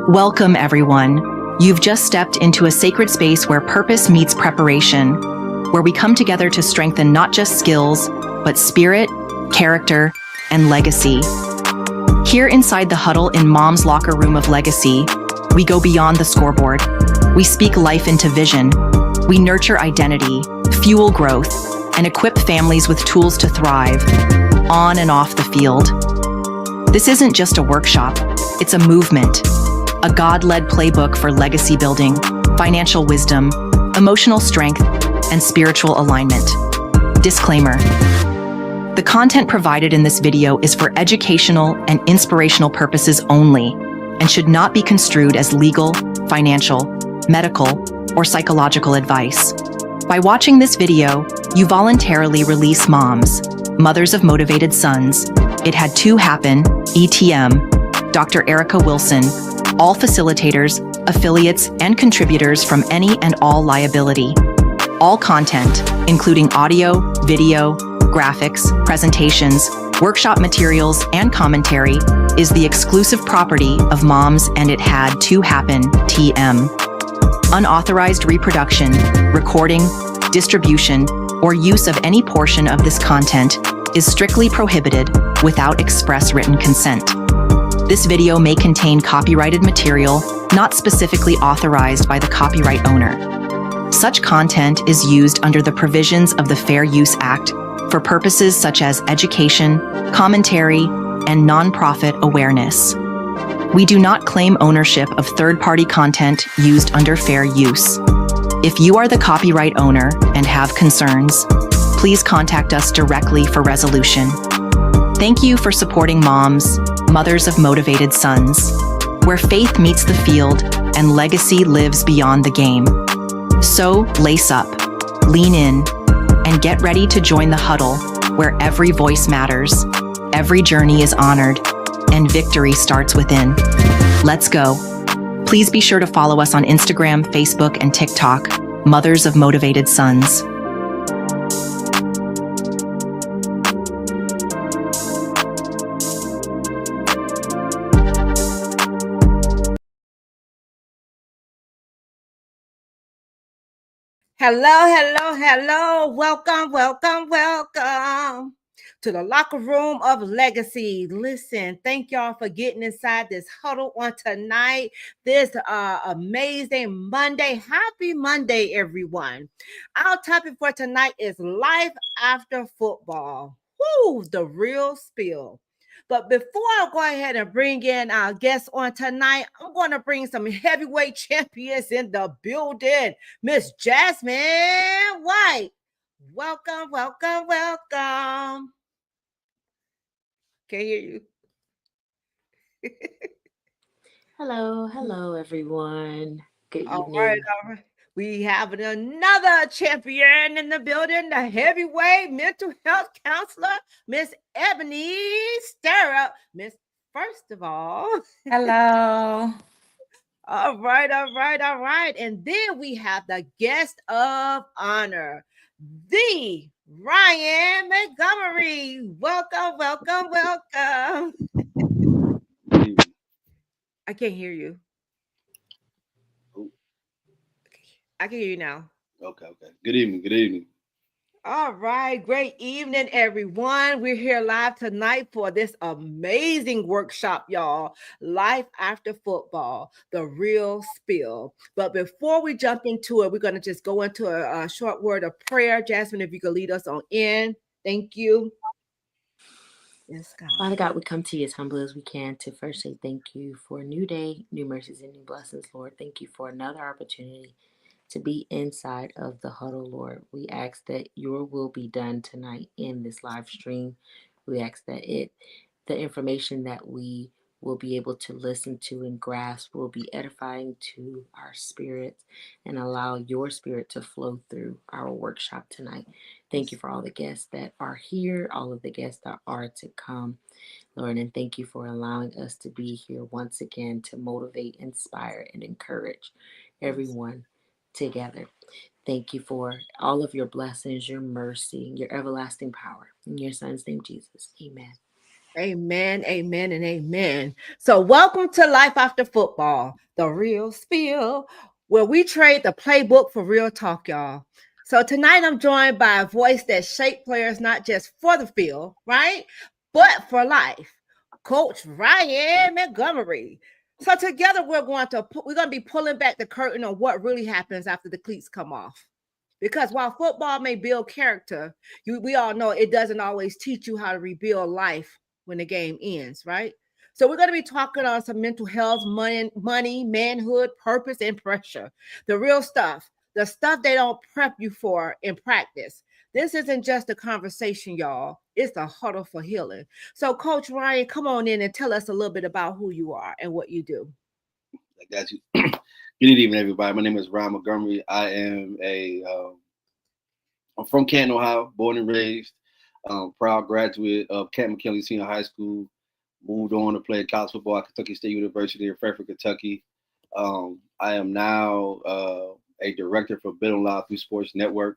Welcome, everyone. You've just stepped into a sacred space where purpose meets preparation, where we come together to strengthen not just skills, but spirit, character, and legacy. Here inside the Huddle in Mom's locker room of legacy, we go beyond the scoreboard. We speak life into vision. We nurture identity, fuel growth, and equip families with tools to thrive, on and off the field. This isn't just a workshop, it's a movement. A God-led playbook for legacy building, financial wisdom, emotional strength, and spiritual alignment. Disclaimer: the content provided in this video is for educational and inspirational purposes only and should not be construed as legal, financial, medical, or psychological advice. By watching this video, you voluntarily release moms, mothers of motivated sons. It had to happen, ETM, Dr. Erica Wilson, all facilitators, affiliates, and contributors from any and all liability. All content, including audio, video, graphics, presentations, workshop materials, and commentary, is the exclusive property of Moms and It Had to Happen, TM. Unauthorized reproduction, recording, distribution, or use of any portion of this content is strictly prohibited without express written consent. This video may contain copyrighted material not specifically authorized by the copyright owner. Such content is used under the provisions of the Fair Use Act for purposes such as education, commentary, and nonprofit awareness. We do not claim ownership of third-party content used under fair use. If you are the copyright owner and have concerns, please contact us directly for resolution. Thank you for supporting moms, mothers of motivated sons, where faith meets the field and legacy lives beyond the game. So lace up, lean in, and get ready to join the Huddle, where every voice matters, every journey is honored, and victory starts within. Let's go. Please be sure to follow us on Instagram, Facebook, and TikTok, Mothers of Motivated Sons. Hello. Welcome to the locker room of legacy. Listen, thank y'all for getting inside this huddle on tonight, this amazing Monday. Happy Monday, everyone. Our topic for tonight is life after football. Woo, the real spill. But before I go ahead and bring in our guests on tonight, I'm going to bring some heavyweight champions in the building. Miss Jasmine White. Welcome. Can't hear you. Hello, everyone. Good evening. All right. We have another champion in the building, the heavyweight mental health counselor, Miss Ebony Stirrup. Miss, first of all, hello. All right. And then we have the guest of honor, the Ryan Montgomery. Welcome. I can't hear you. I can hear you now. Okay. Good evening. All right. Great evening, everyone. We're here live tonight for this amazing workshop, y'all. Life after football, the real spill. But before we jump into it, we're going to just go into a short word of prayer. Jasmine, if you could lead us on in. Thank you. Yes, God. Father God, we come to you as humble as we can to first say thank you for a new day, new mercies, and new blessings, Lord. Thank you for another opportunity to be inside of the huddle, Lord. We ask that your will be done tonight in this live stream. We ask that the information that we will be able to listen to and grasp will be edifying to our spirits and allow your spirit to flow through our workshop tonight. Thank you for all the guests that are here, all of the guests that are to come, Lord, and thank you for allowing us to be here once again to motivate, inspire, and encourage everyone together. Thank you for all of your blessings, your mercy, your everlasting power. In your son's name, Jesus. Amen. Amen, amen, and amen. So, welcome to Life After Football, the real spill, where we trade the playbook for real talk, y'all. So, tonight I'm joined by a voice that shaped players not just for the field, right? But for life. Coach Ryan Montgomery. So, together we're going to be pulling back the curtain on what really happens after the cleats come off. Because while football may build character, we all know it doesn't always teach you how to rebuild life when the game ends, right? So we're going to be talking on some mental health, money, manhood, purpose, and pressure. The real stuff, the stuff they don't prep you for in practice. This isn't just a conversation, y'all. It's a huddle for healing. So, Coach Ryan, come on in and tell us a little bit about who you are and what you do. I got you. Good evening, everybody. My name is Ryan Montgomery. I am I'm from Canton, Ohio, born and raised. Proud graduate of Canton McKinley Senior High School. Moved on to play college football at Kentucky State University in Fairfield, Kentucky. I am now a director for Build and Live Through Sports Network,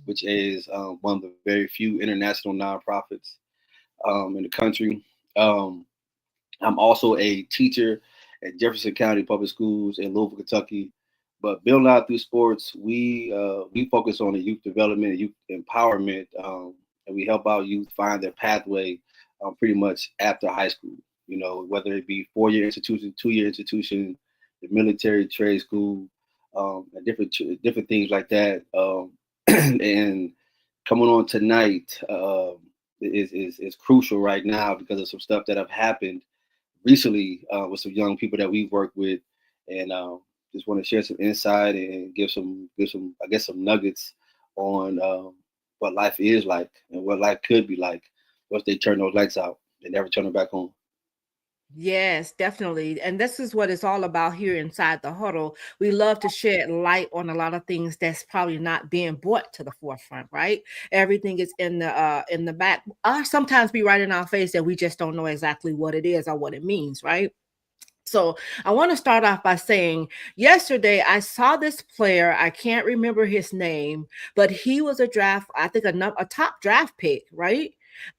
which is one of the very few international nonprofits in the country. I'm also a teacher at Jefferson County Public Schools in Louisville, Kentucky. But Build Out Through Sports, we focus on the youth development and youth empowerment, and we help out youth find their pathway pretty much after high school. You know, whether it be 4-year institution, 2-year institution, the military, trade school, and different things like that. And coming on tonight is crucial right now because of some stuff that have happened recently with some young people that we've worked with, and just want to share some insight and give some I guess some nuggets on what life is like and what life could be like once they turn those lights out and never turn them back on. Yes, definitely. And this is what it's all about here inside the huddle. We love to shed light on a lot of things that's probably not being brought to the forefront, right? Everything is in the back. Or sometimes be right in our face that we just don't know exactly what it is or what it means, right? So I want to start off by saying yesterday I saw this player. I can't remember his name, but he was I think a top draft pick, right?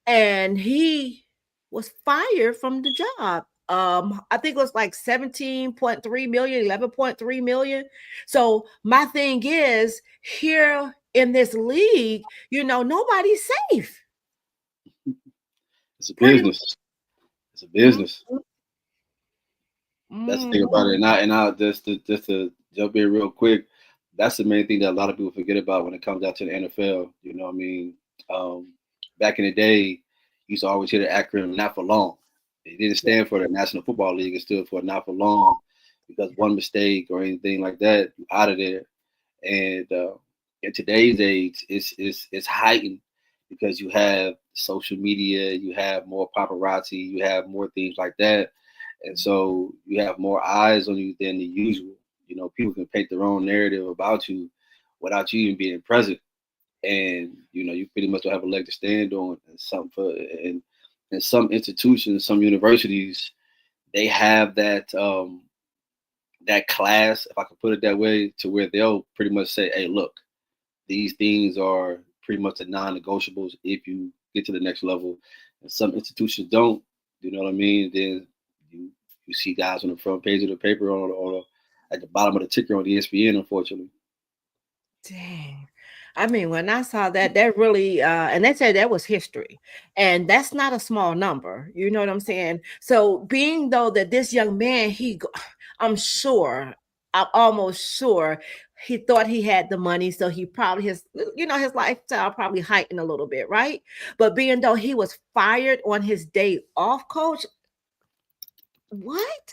And he was fired from the job. I think it was like 17.3 million, 11.3 million. So my thing is here in this league, nobody's safe. It's a business. It's a business. Mhm. That's the thing about it. And I just to jump in real quick, that's the main thing that a lot of people forget about when it comes out to the NFL. You know what I mean? Back in the day, you used to always hear the acronym "not for long." It didn't stand for the National Football League. It stood for "not for long," because one mistake or anything like that, you're out of there. And in today's age, it's heightened because you have social media, you have more paparazzi, you have more things like that, and so you have more eyes on you than the usual. You know, people can paint their own narrative about you without you even being present, and you know, you pretty much don't have a leg to stand on. And in some institutions, some universities, they have that class, if I can put it that way, to where they'll pretty much say, "Hey, look, these things are pretty much the non-negotiables if you get to the next level." And some institutions don't. You know what I mean? Then you see guys on the front page of the paper or at the bottom of the ticker on ESPN, unfortunately. Dang. I mean, when I saw that, that really, and they said that was history. And that's not a small number. You know what I'm saying? So, being though that this young man, I'm sure, I'm almost sure he thought he had the money. So, he probably, his lifestyle probably heightened a little bit, right? But being though he was fired on his day off, coach, what?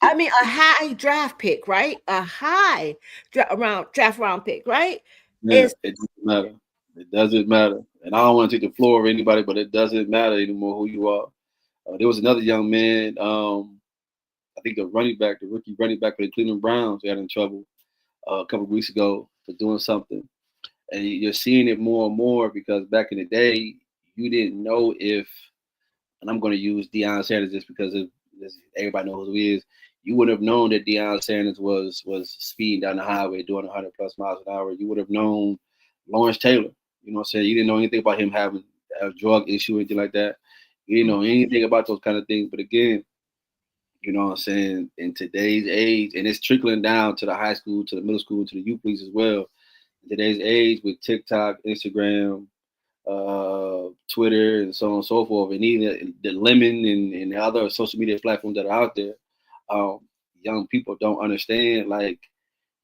I mean, a high draft pick, right? A high draft round pick, right? Yeah, Is it doesn't matter. It doesn't matter. And I don't want to take the floor of anybody, but it doesn't matter anymore who you are. There was another young man, I think the rookie running back for the Cleveland Browns, got in trouble a couple of weeks ago for doing something. And you're seeing it more and more because back in the day, you didn't know if, and I'm going to use Deion Sanders just because everybody knows who he is. You would have known that Deion Sanders was speeding down the highway doing 100 plus miles an hour. You would have known Lawrence Taylor. You know what I'm saying? You didn't know anything about him having a drug issue or anything like that. You didn't know anything about those kind of things. But again, you know what I'm saying, in today's age, and it's trickling down to the high school, to the middle school, to the youth leagues as well. In today's age with TikTok, Instagram, Twitter, and so on and so forth, and even the Lemon and the other social media platforms that are out there, um, young people don't understand. Like,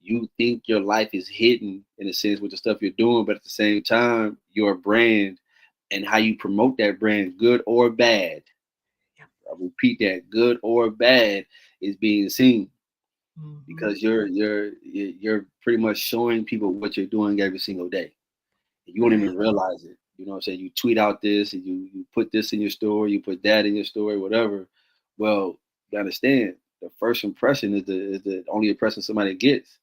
you think your life is hidden in a sense with the stuff you're doing, but at the same time, your brand and how you promote that brand, good or bad, I repeat that, good or bad, is being seen because you're pretty much showing people what you're doing every single day. You won't even realize it. You know what I'm saying? You tweet out this and you put this in your story, you put that in your story, whatever. Well, you understand the first impression is the only impression somebody gets.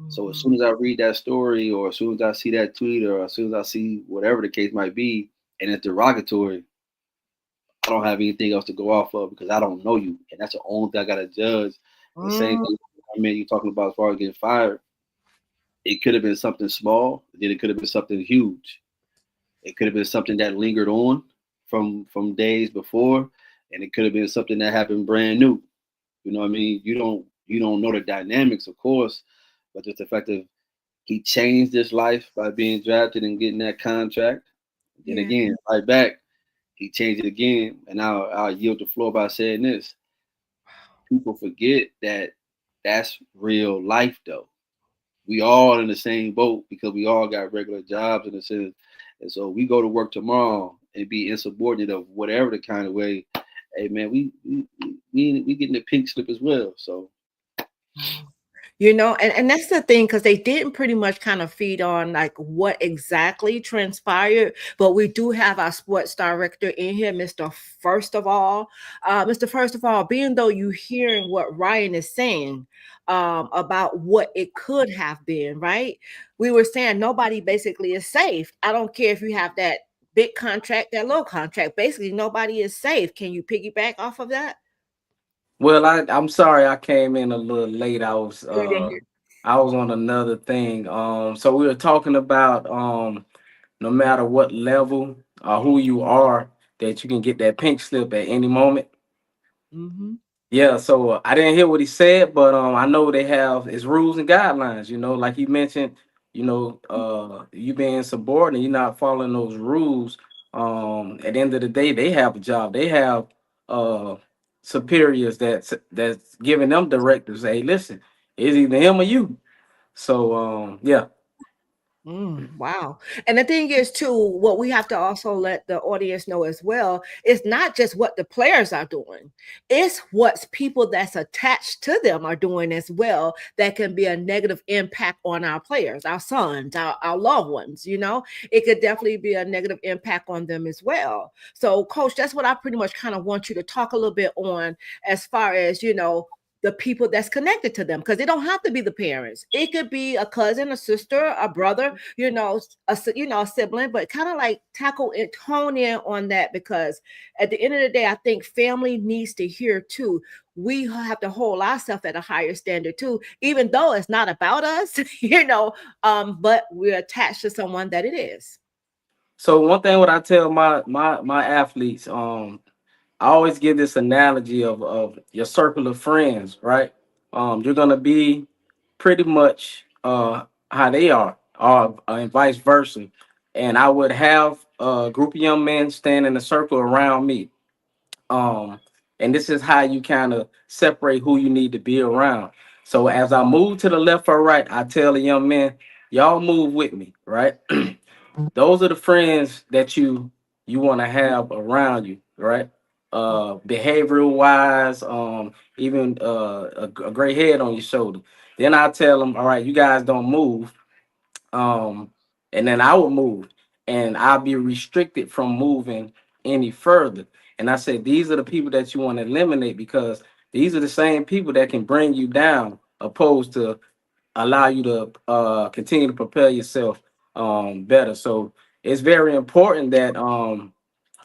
So as soon as I read that story, or as soon as I see that tweet, or as soon as I see whatever the case might be, and it's derogatory, I don't have anything else to go off of because I don't know you, and that's the only thing I gotta judge. The same thing, I mean, you talking about as far as getting fired. It could have been something small, then it could have been something huge. It could have been something that lingered on from days before, and it could have been something that happened brand new. You know what I mean? You don't know the dynamics, of course, but just the fact that he changed his life by being drafted and getting that contract. Then again, right back, he changed it again. And I'll yield the floor by saying this. People forget that that's real life, though. We all in the same boat because we all got regular jobs in a sense. And so we go to work tomorrow and be insubordinate of whatever the kind of way. Hey man, we getting the pink slip as well. So And that's the thing, because they didn't pretty much kind of feed on like what exactly transpired, but we do have our sports director in here, Mr. First of all. Mr. First of all, being though you hearing what Ryan is saying about what it could have been, right? We were saying nobody basically is safe. I don't care if you have that big contract, that low contract. Basically, nobody is safe. Can you piggyback off of that? Well, I'm sorry I came in a little late. I was on another thing. So we were talking about no matter what level or who you are, that you can get that pink slip at any moment. Yeah, so I didn't hear what he said, but I know they have its rules and guidelines. Like you mentioned, you being subordinate, you're not following those rules. At the end of the day, they have a job. They have uh superiors that's giving them directives. Hey, listen, it's either him or you. So yeah. Wow. And the thing is, too, what we have to also let the audience know as well, is not just what the players are doing, it's what people that's attached to them are doing as well, that can be a negative impact on our players, our sons, our loved ones. It could definitely be a negative impact on them as well. So, Coach, that's what I pretty much kind of want you to talk a little bit on, as far as, the people that's connected to them, because it don't have to be the parents. It could be a cousin, a sister, a brother, a sibling, but kind of like tackle it, hone in on that, because at the end of the day, I think family needs to hear too. We have to hold ourselves at a higher standard too, even though it's not about us, but we're attached to someone that it is. So one thing what I tell my athletes, I always give this analogy of your circle of friends, right? You're gonna be pretty much how they are, or and vice versa. And I would have a group of young men stand in a circle around me. Um, and this is how you kind of separate who you need to be around. So as I move to the left or right, I tell the young men, y'all move with me, right? Those are the friends that you want to have around you, right? Behavioral wise, even a gray head on your shoulder. Then I tell them, all right, you guys don't move, um, and then I will move, and I'll be restricted from moving any further. And I said, these are the people that you want to eliminate, because these are the same people that can bring you down, opposed to allow you to continue to prepare yourself better. So it's very important that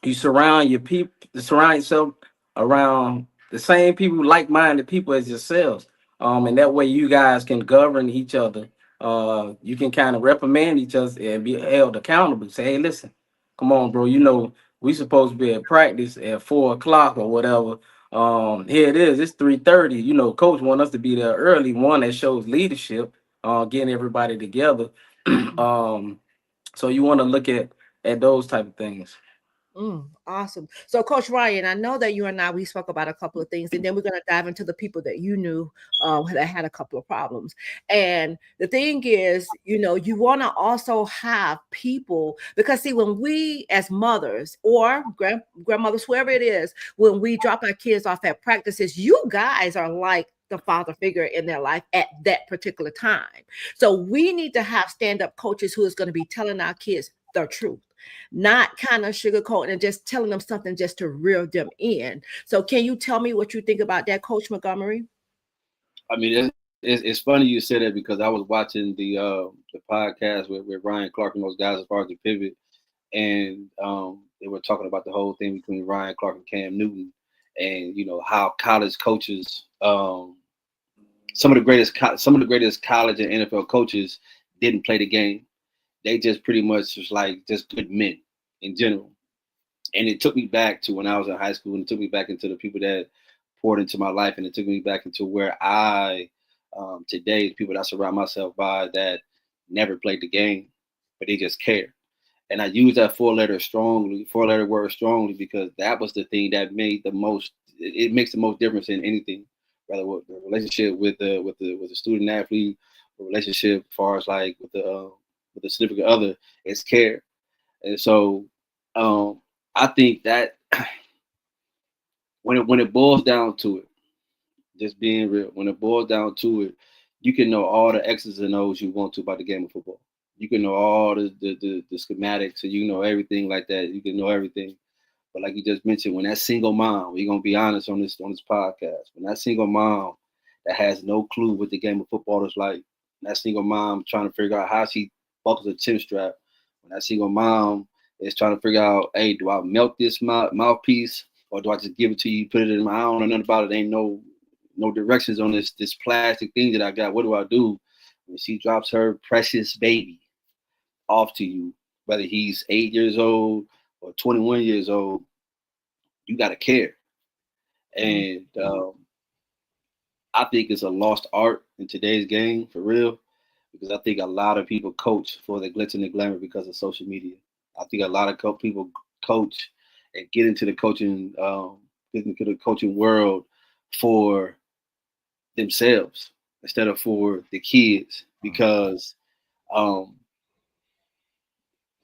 you surround yourself around the same people, like-minded people as yourselves. And that way you guys can govern each other you can kind of reprimand each other and be held accountable. Say, hey, listen, come on, bro. You know, we supposed to be at practice at 4 o'clock or whatever. Here it is. It's 3:30. You know, coach want us to be there early. One that shows leadership, getting everybody together. So you want to look at those type of things. Awesome. So, Coach Ryan, I know that you and I we spoke about a couple of things, and then we're going to dive into the people that you knew that had a couple of problems. And the thing is, you know, you want to also have people because see, when we as mothers or grandmothers, whoever it is, when we drop our kids off at practices, you guys are like the father figure in their life at that particular time. So we need to have stand-up coaches who is going to be telling our kids the truth, not kind of sugarcoating and just telling them something just to reel them in. So can you tell me what you think about that, Coach Montgomery? I mean, it's funny you said that because I was watching the podcast with Ryan Clark and those guys as far as the pivot, and they were talking about the whole thing between Ryan Clark and Cam Newton, and you know how college coaches, some of the greatest college and NFL coaches didn't play the game. They just pretty much was like just good men in general. And it took me back to when I was in high school, and it took me back into the people that poured into my life, and it took me back into where I today, the people that I surround myself by that never played the game, but they just care. And I use that four letter word strongly, because that was the thing that made the most. It makes the most difference in anything, whether with the relationship with the student athlete, or relationship as far as like with the significant other, it's care. And so I think that when it boils down to it, just being real, when it boils down to it, you can know all the X's and O's you want to about the game of football. You can know all the schematics, and you know everything like that. You can know everything. But like you just mentioned, when that single mom, we're gonna be honest on this podcast, when that single mom that has no clue what the game of football is like, that single mom trying to figure out how she buckles a chin strap, when that single mom is trying to figure out, hey, do I melt this mouthpiece, or do I just give it to you, put it in my, I don't know nothing about it, ain't no directions on this plastic thing that I got. What do I do? When she drops her precious baby off to you, whether he's 8 years old or 21 years old, you got to care. And I think it's a lost art in today's game, for real, because I think a lot of people coach for the glitz and the glamour because of social media. I think a lot of people coach and get into the coaching world for themselves instead of for the kids, because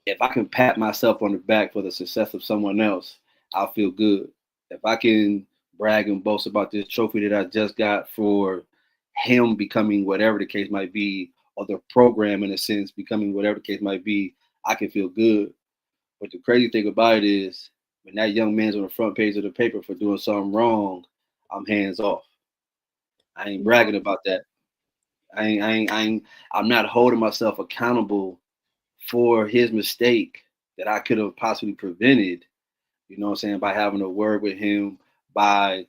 if I can pat myself on the back for the success of someone else, I'll feel good. If I can brag and boast about this trophy that I just got for him becoming whatever the case might be, or the program in a sense becoming whatever the case might be, I can feel good. But the crazy thing about it is, when that young man's on the front page of the paper for doing something wrong, I'm hands off. I ain't bragging about that. I'm not holding myself accountable for his mistake that I could have possibly prevented, you know what I'm saying, by having a word with him, by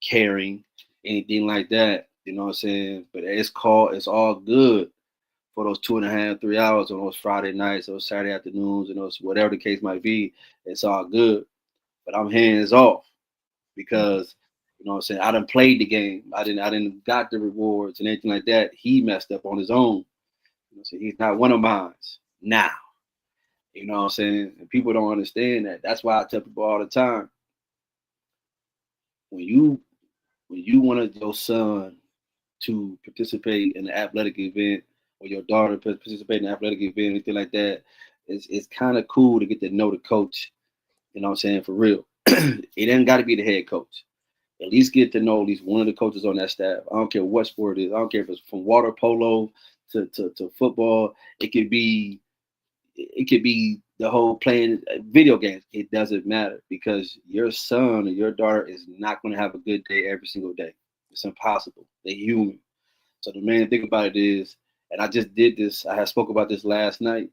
caring, anything like that, you know what I'm saying? But it's all good for those 2.5, 3 hours on those Friday nights, those Saturday afternoons, and those whatever the case might be. It's all good. But I'm hands off because, you know what I'm saying, I done played the game. I didn't got the rewards and anything like that. He messed up on his own. You know, so he's not one of mine now. You know what I'm saying? And people don't understand that. That's why I tell people all the time, when you wanted your son to participate in an athletic event, or your daughter to participate in an athletic event, anything like that, it's kind of cool to get to know the coach. You know what I'm saying? For real. It ain't got to be the head coach. At least get to know at least one of the coaches on that staff. I don't care what sport it is. I don't care if it's from water polo to football. It could be the whole playing video games. It doesn't matter, because your son or your daughter is not going to have a good day every single day. It's impossible. They're human. So the main thing about it is, and I just did this, I had spoke about this last night,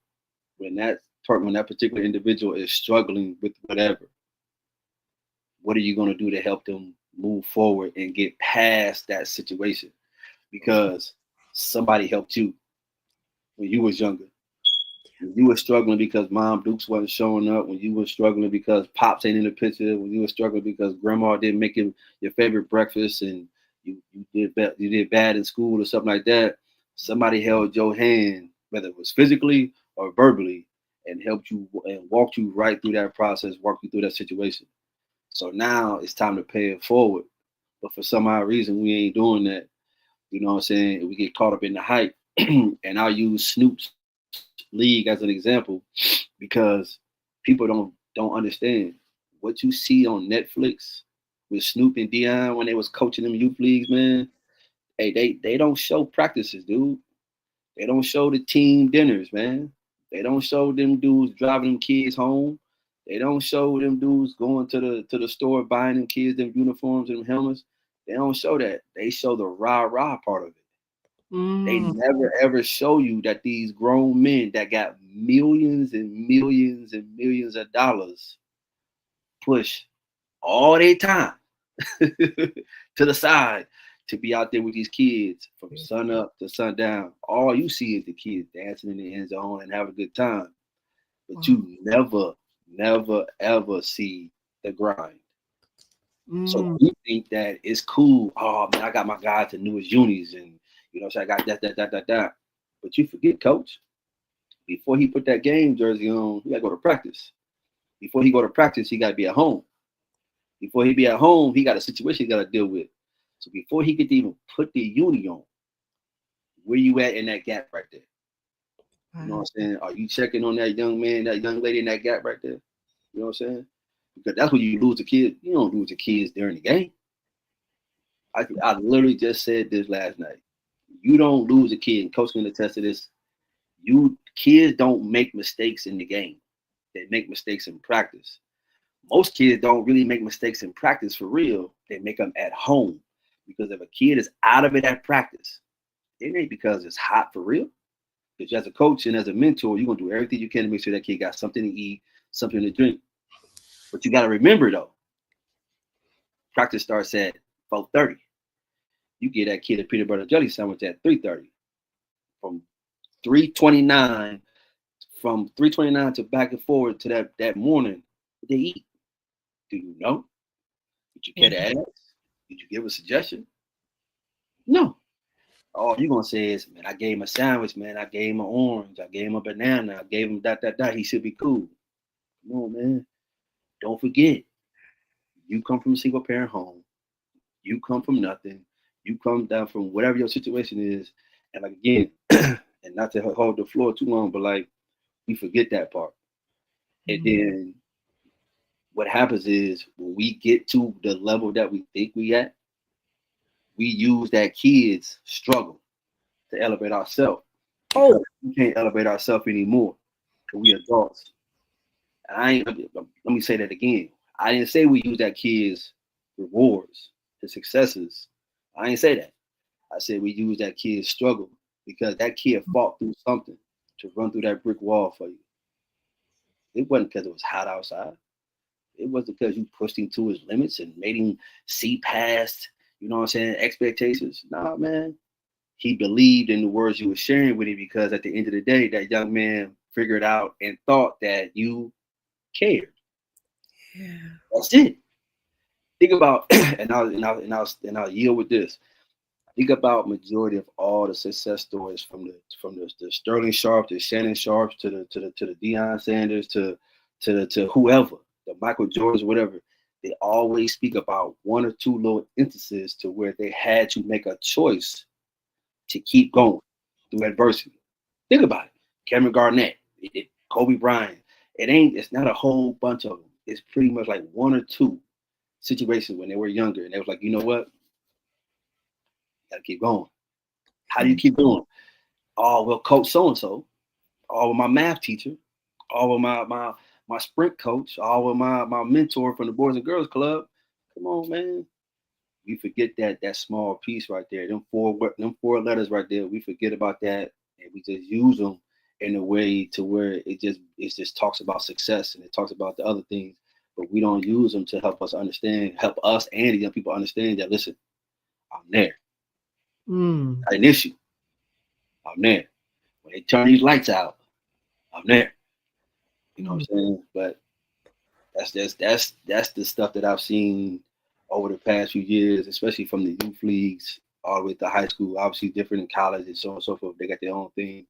when that particular individual is struggling with whatever, what are you going to do to help them move forward and get past that situation? Because somebody helped you. when you was younger. When you were struggling because Mom Dukes wasn't showing up, when you were struggling because Pops ain't in the picture, when you were struggling because Grandma didn't make your favorite breakfast, and you did bad in school or something like that, somebody held your hand, whether it was physically or verbally, and helped you and walked you right through that process, walked you through that situation. So now it's time to pay it forward. But for some odd reason, we ain't doing that. You know what I'm saying? We get caught up in the hype. And I'll use Snoop's league as an example, because people don't understand what you see on Netflix with Snoop and Dion when they was coaching them youth leagues, man. Hey, they don't show practices, dude. They don't show the team dinners, man. They don't show them dudes driving them kids home. They don't show them dudes going to the store buying them kids them uniforms and them helmets. They don't show that. They show the rah-rah part of it. They never ever show you that these grown men that got millions and millions and millions of dollars push all their time to the side to be out there with these kids from sun up to sundown. All you see is the kids dancing in the end zone and having a good time. But you never, ever see the grind. So you think that it's cool. Oh, man, I got my guys to newest unis, and you know, so I got that. But you forget, coach, before he put that game jersey on, he got to go to practice. Before he go to practice, he got to be at home. Before he be at home, he got a situation he got to deal with. So before he could even put the uni on, where you at in that gap right there? You know what I'm saying? Are you checking on that young man, that young lady in that gap right there? You know what I'm saying? Because that's when you lose the kids. You don't lose the kids during the game. I literally just said this last night. You don't lose a kid, and Coach can attest to this. Kids don't make mistakes in the game. They make mistakes in practice. Most kids don't really make mistakes in practice for real. They make them at home. Because if a kid is out of it at practice, it ain't because it's hot for real. Because as a coach and as a mentor, you're going to do everything you can to make sure that kid got something to eat, something to drink. But you got to remember, though, practice starts at 4:30. You get that kid a peanut butter jelly sandwich at 3:30. From 3:29 to back and forward to that morning, what they eat. Do you know? Did you get an ask? Did you give a suggestion? No. All you're going to say is, man, I gave him a sandwich, man. I gave him an orange. I gave him a banana. I gave him that. He should be cool. Come on, man. Don't forget, you come from a single parent home. You come from nothing. You come down from whatever your situation is. And like, again, and not to hold the floor too long, but like, we forget that part. And then what happens is when we get to the level that we think we at, we use that kid's struggle to elevate ourselves. Oh, we can't elevate ourselves anymore because we adults. Let me say that again. I didn't say we use that kid's rewards, his successes. I didn't say that. I said we use that kid's struggle because that kid fought through something to run through that brick wall for you. It wasn't because it was hot outside. It wasn't because you pushed him to his limits and made him see past, you know what I'm saying, expectations. Nah, man. He believed in the words you were sharing with him because at the end of the day, that young man figured out and thought that you cared. Yeah. That's it. Think about, and I'll yield with this. Think about majority of all the success stories from the Sterling Sharp, the Shannon Sharps, to the Deion Sanders, to whoever, the Michael Jordans, whatever. They always speak about one or two little instances to where they had to make a choice to keep going through adversity. Think about it. Kevin Garnett, Kobe Bryant. It's not a whole bunch of them. It's pretty much like one or two situations when they were younger and they was like, you know what? Gotta keep going. How do you keep going? Oh, well, coach so-and-so. Oh, with my math teacher. Oh, with my sprint coach. Oh, with my mentor from the Boys and Girls Club. Come on, man. You forget that small piece right there. Them four letters right there. We forget about that and we just use them in a way to where it just talks about success and it talks about the other things, but we don't use them to help us and the young people understand that, listen, I'm there. Not an issue. I'm there. When they turn these lights out, I'm there. You know what I'm saying? But that's the stuff that I've seen over the past few years, especially from the youth leagues all the way to high school. Obviously, different in college and so on and so forth. They got their own thing,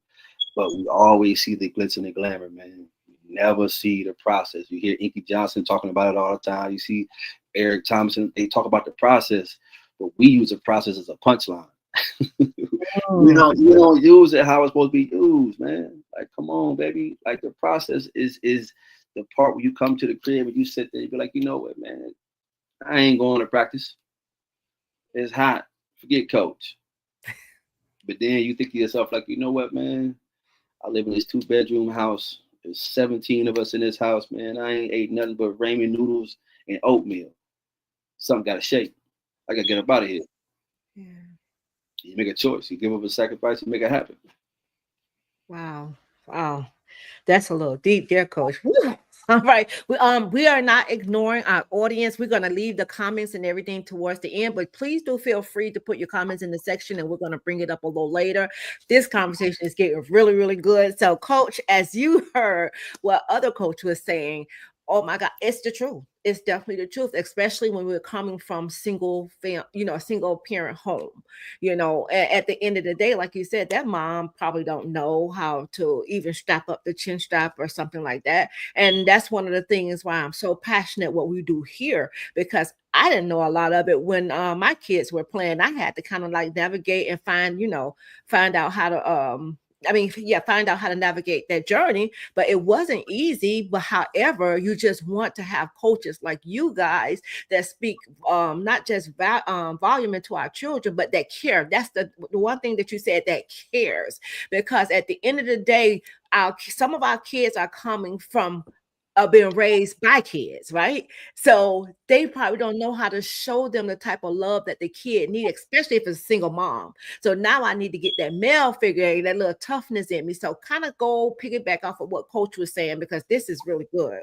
but we always see the glitz and the glamour, man. We never see the process. You hear Inky Johnson talking about it all the time. You see Eric Thompson. They talk about the process, but we use the process as a punchline. We don't use it how it's supposed to be used, man. Like, come on, baby. Like, the process is the part where you come to the crib and you sit there, you be like, you know what, man, I ain't going to practice. It's hot. Forget coach. But then you think to yourself, like, you know what, man, I live in this 2-bedroom house. There's 17 of us in this house, man. I ain't ate nothing but ramen noodles and oatmeal. Something got to shake. I got to get up out of here. Yeah. You make a choice. You give up a sacrifice and make it happen. Wow. Wow. That's a little deep there, Coach. Woo. All right. We are not ignoring our audience. We're gonna leave the comments and everything towards the end, but please do feel free to put your comments in the section and we're gonna bring it up a little later. This conversation is getting really, really good. So, Coach, as you heard what other coach was saying, oh my God, it's the truth. It's definitely the truth, especially when we're coming from a single parent home. At the end of the day, like you said, that mom probably don't know how to even strap up the chin strap or something like that. And that's one of the things why I'm so passionate what we do here, because I didn't know a lot of it when my kids were playing. I had to kind of like navigate and find out how to find out how to navigate that journey, but it wasn't easy. But however, you just want to have coaches like you guys that speak not just volume into our children, but that care. That's the one thing that you said, that cares, because at the end of the day, some of our kids are coming from being raised by kids, right? So they probably don't know how to show them the type of love that the kid need, especially if it's a single mom. So now I need to get that male figure, that little toughness in me. So kind of go piggyback off of what Coach was saying, because this is really good.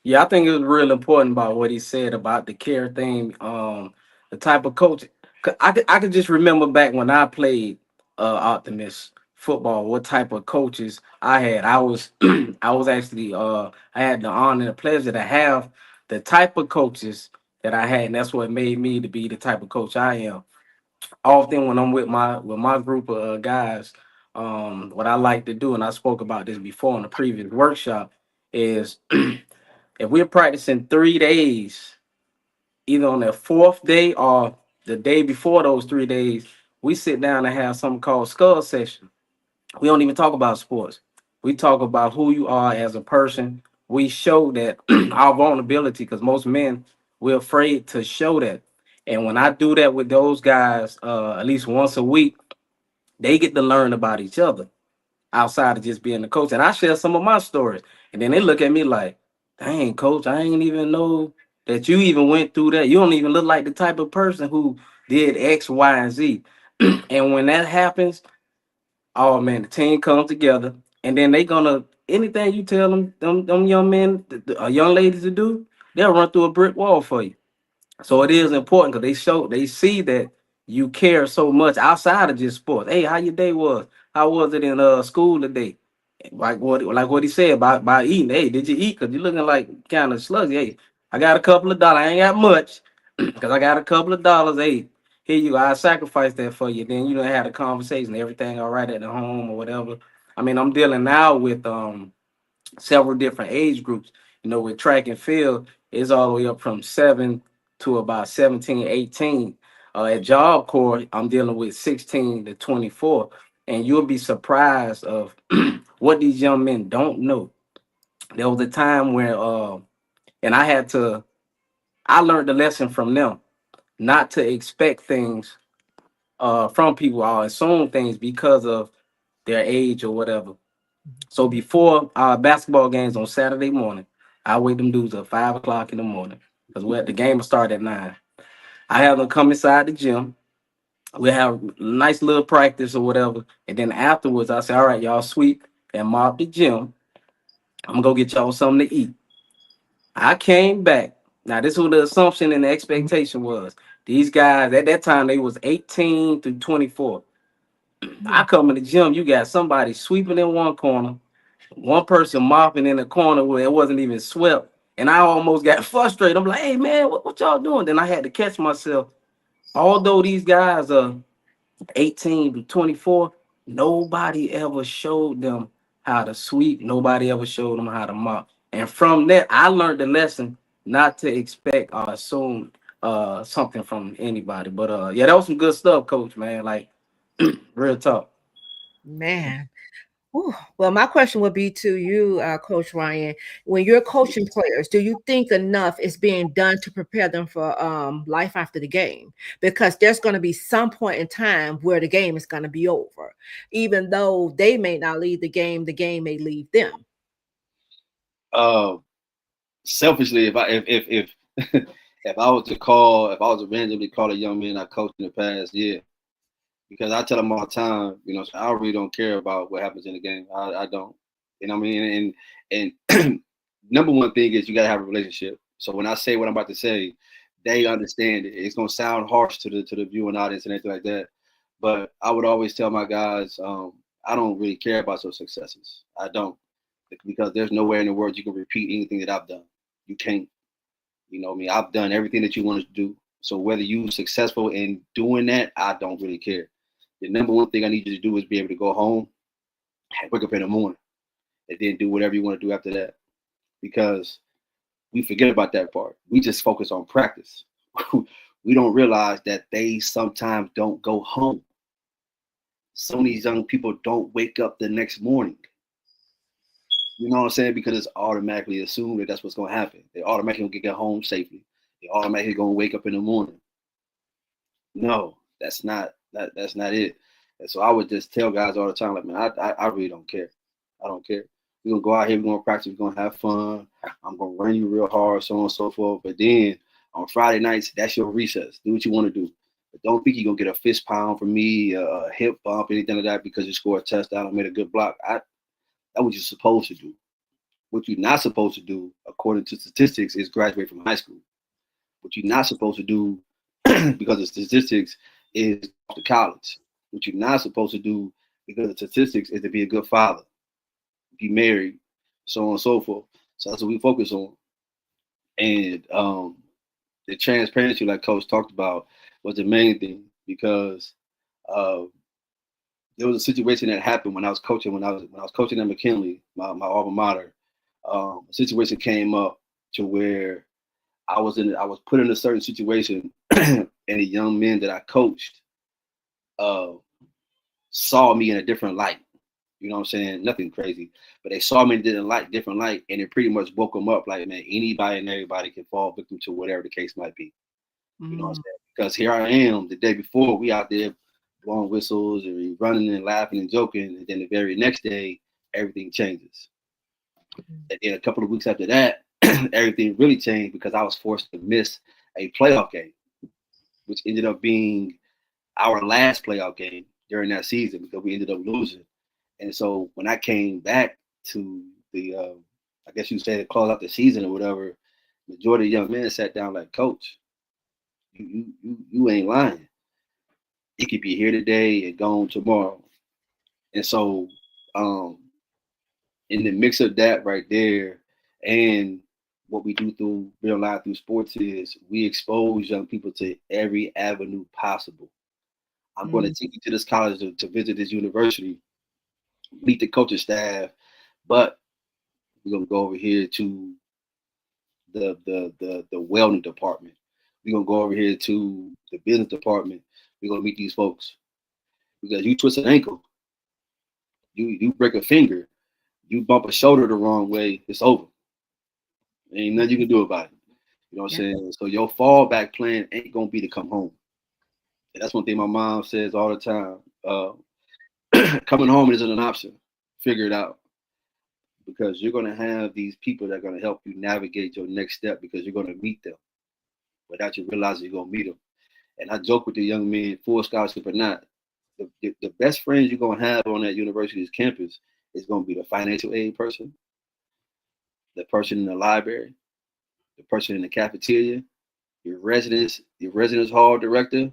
Yeah, I think it was real important about what he said about the care thing. The type of coach. 'Cause I could just remember back when I played Optimist football, what type of coaches I had. I was I was actually I had the honor and the pleasure to have the type of coaches that I had, and that's what made me to be the type of coach I am. Often when I'm with my group of guys, what I like to do, and I spoke about this before in the previous workshop, is if we're practicing 3 days, either on the fourth day or the day before those 3 days, we sit down and have something called skull session. We don't even talk about sports. We talk about who you are as a person. We show that our vulnerability, because most men, we're afraid to show that. And when I do that with those guys, at least once a week, they get to learn about each other outside of just being the coach. And I share some of my stories. And then they look at me like, dang, coach, I ain't even know that you even went through that. You don't even look like the type of person who did X, Y, and Z. And when that happens, oh man, the team comes together. And then they gonna, anything you tell them young men, young ladies to do, they'll run through a brick wall for you. So it is important because they see that you care so much outside of just sports. Hey, how your day was? How was it in school today? Like what he said about eating. Hey, did you eat? Because you're looking like kind of sluggy. Hey, I got a couple of dollars. I ain't got much because I got a couple of dollars. Hey, here you go. I sacrifice that for you. Then you don't have a conversation. Everything all right at the home or whatever. I mean, I'm dealing now with several different age groups. With track and field, it's all the way up from 7 to about 17, 18. At Job Corps, I'm dealing with 16 to 24. And you'll be surprised of what these young men don't know. There was a time where, and I learned the lesson from them, not to expect things from people or assume things because of their age or whatever. So before our basketball games on Saturday morning, I wake them dudes up 5 o'clock in the morning because the game will start at 9. I have them come inside the gym. We have a nice little practice or whatever, and then afterwards I say, "All right, y'all sweep and mop the gym. I'm gonna go get y'all something to eat." I came back. Now this is what the assumption and the expectation was. These guys at that time they was 18 to 24. I come in the gym, you got somebody sweeping in one corner, one person mopping in the corner where it wasn't even swept. And I almost got frustrated. I'm like, hey man, what y'all doing? Then I had to catch myself. Although these guys are 18 to 24, nobody ever showed them how to sweep. Nobody ever showed them how to mop. And from that, I learned the lesson not to expect or assume something from anybody. But yeah, that was some good stuff, coach, man. Like real talk. Man. Ooh. Well, my question would be to you, Coach Ryan. When you're coaching players, do you think enough is being done to prepare them for life after the game? Because there's going to be some point in time where the game is going to be over. Even though they may not leave the game may leave them. Selfishly, if if I was to randomly call a young man I coached in the past, yeah, because I tell them all the time, I really don't care about what happens in the game. I don't, you know what I mean? And number one thing is you gotta have a relationship. So when I say what I'm about to say, they understand it. It's gonna sound harsh to the viewing audience and anything like that, but I would always tell my guys, I don't really care about your successes. I don't, because there's nowhere in the world you can repeat anything that I've done. You can't. You know what I mean? I've done everything that you wanted to do. So whether you're successful in doing that, I don't really care. The number one thing I need you to do is be able to go home, wake up in the morning, and then do whatever you want to do after that. Because we forget about that part. We just focus on practice. We don't realize that they sometimes don't go home. Some of these young people don't wake up the next morning. You know what I'm saying? Because it's automatically assumed that that's what's going to happen. They automatically going to get home safely. They automatically going to wake up in the morning. No, that's not it. And so I would just tell guys all the time, like, man, I really don't care. I don't care. We're going to go out here, we're going to practice, we're going to have fun. I'm going to run you real hard, so on and so forth. But then on Friday nights, that's your recess. Do what you want to do. But don't think you're going to get a fist pound from me, a hip bump, anything like that because you scored a touchdown or made a good block. That's what you're supposed to do. What you're not supposed to do, according to statistics, is graduate from high school. What you're not supposed to do, because of statistics, is go to college. What you're not supposed to do, because of statistics, is to be a good father, be married, so on and so forth. So that's what we focus on. And the transparency, like Coach talked about, was the main thing because there was a situation that happened when I was coaching. When I was coaching at McKinley, my alma mater, a situation came up to where I was put in a certain situation, and the young men that I coached saw me in a different light. You know what I'm saying? Nothing crazy, but they saw me in a different light, and it pretty much woke them up. Like, man, anybody and everybody can fall victim to whatever the case might be. You know what I'm saying? Because here I am the day before, we out there blowing whistles and we running and laughing and joking, and then the very next day, everything changes. And then a couple of weeks after that, everything really changed because I was forced to miss a playoff game, which ended up being our last playoff game during that season because we ended up losing. And so when I came back to the, I guess you say to close out the season or whatever, majority of young men sat down like, Coach, you ain't lying. It could be here today and gone tomorrow. And so in the mix of that right there and what we do through real life through sports is we expose young people to every avenue possible. I'm going to take you to this college to visit this university, meet the coaching staff, but we're going to go over here to the welding department. We're going to go over here to the business department. We're going to meet these folks. Because you twist an ankle, you break a finger, you bump a shoulder the wrong way, it's over. Ain't nothing you can do about it. You know what I'm saying? So your fallback plan ain't gonna be to come home. And that's one thing my mom says all the time. Coming home isn't an option. Figure it out. Because you're gonna have these people that are gonna help you navigate your next step because you're gonna meet them without you realizing you're gonna meet them. And I joke with the young men, full scholarship or not, the best friends you're gonna have on that university's campus is gonna be the financial aid person, the person in the library, the person in the cafeteria, your residence hall director,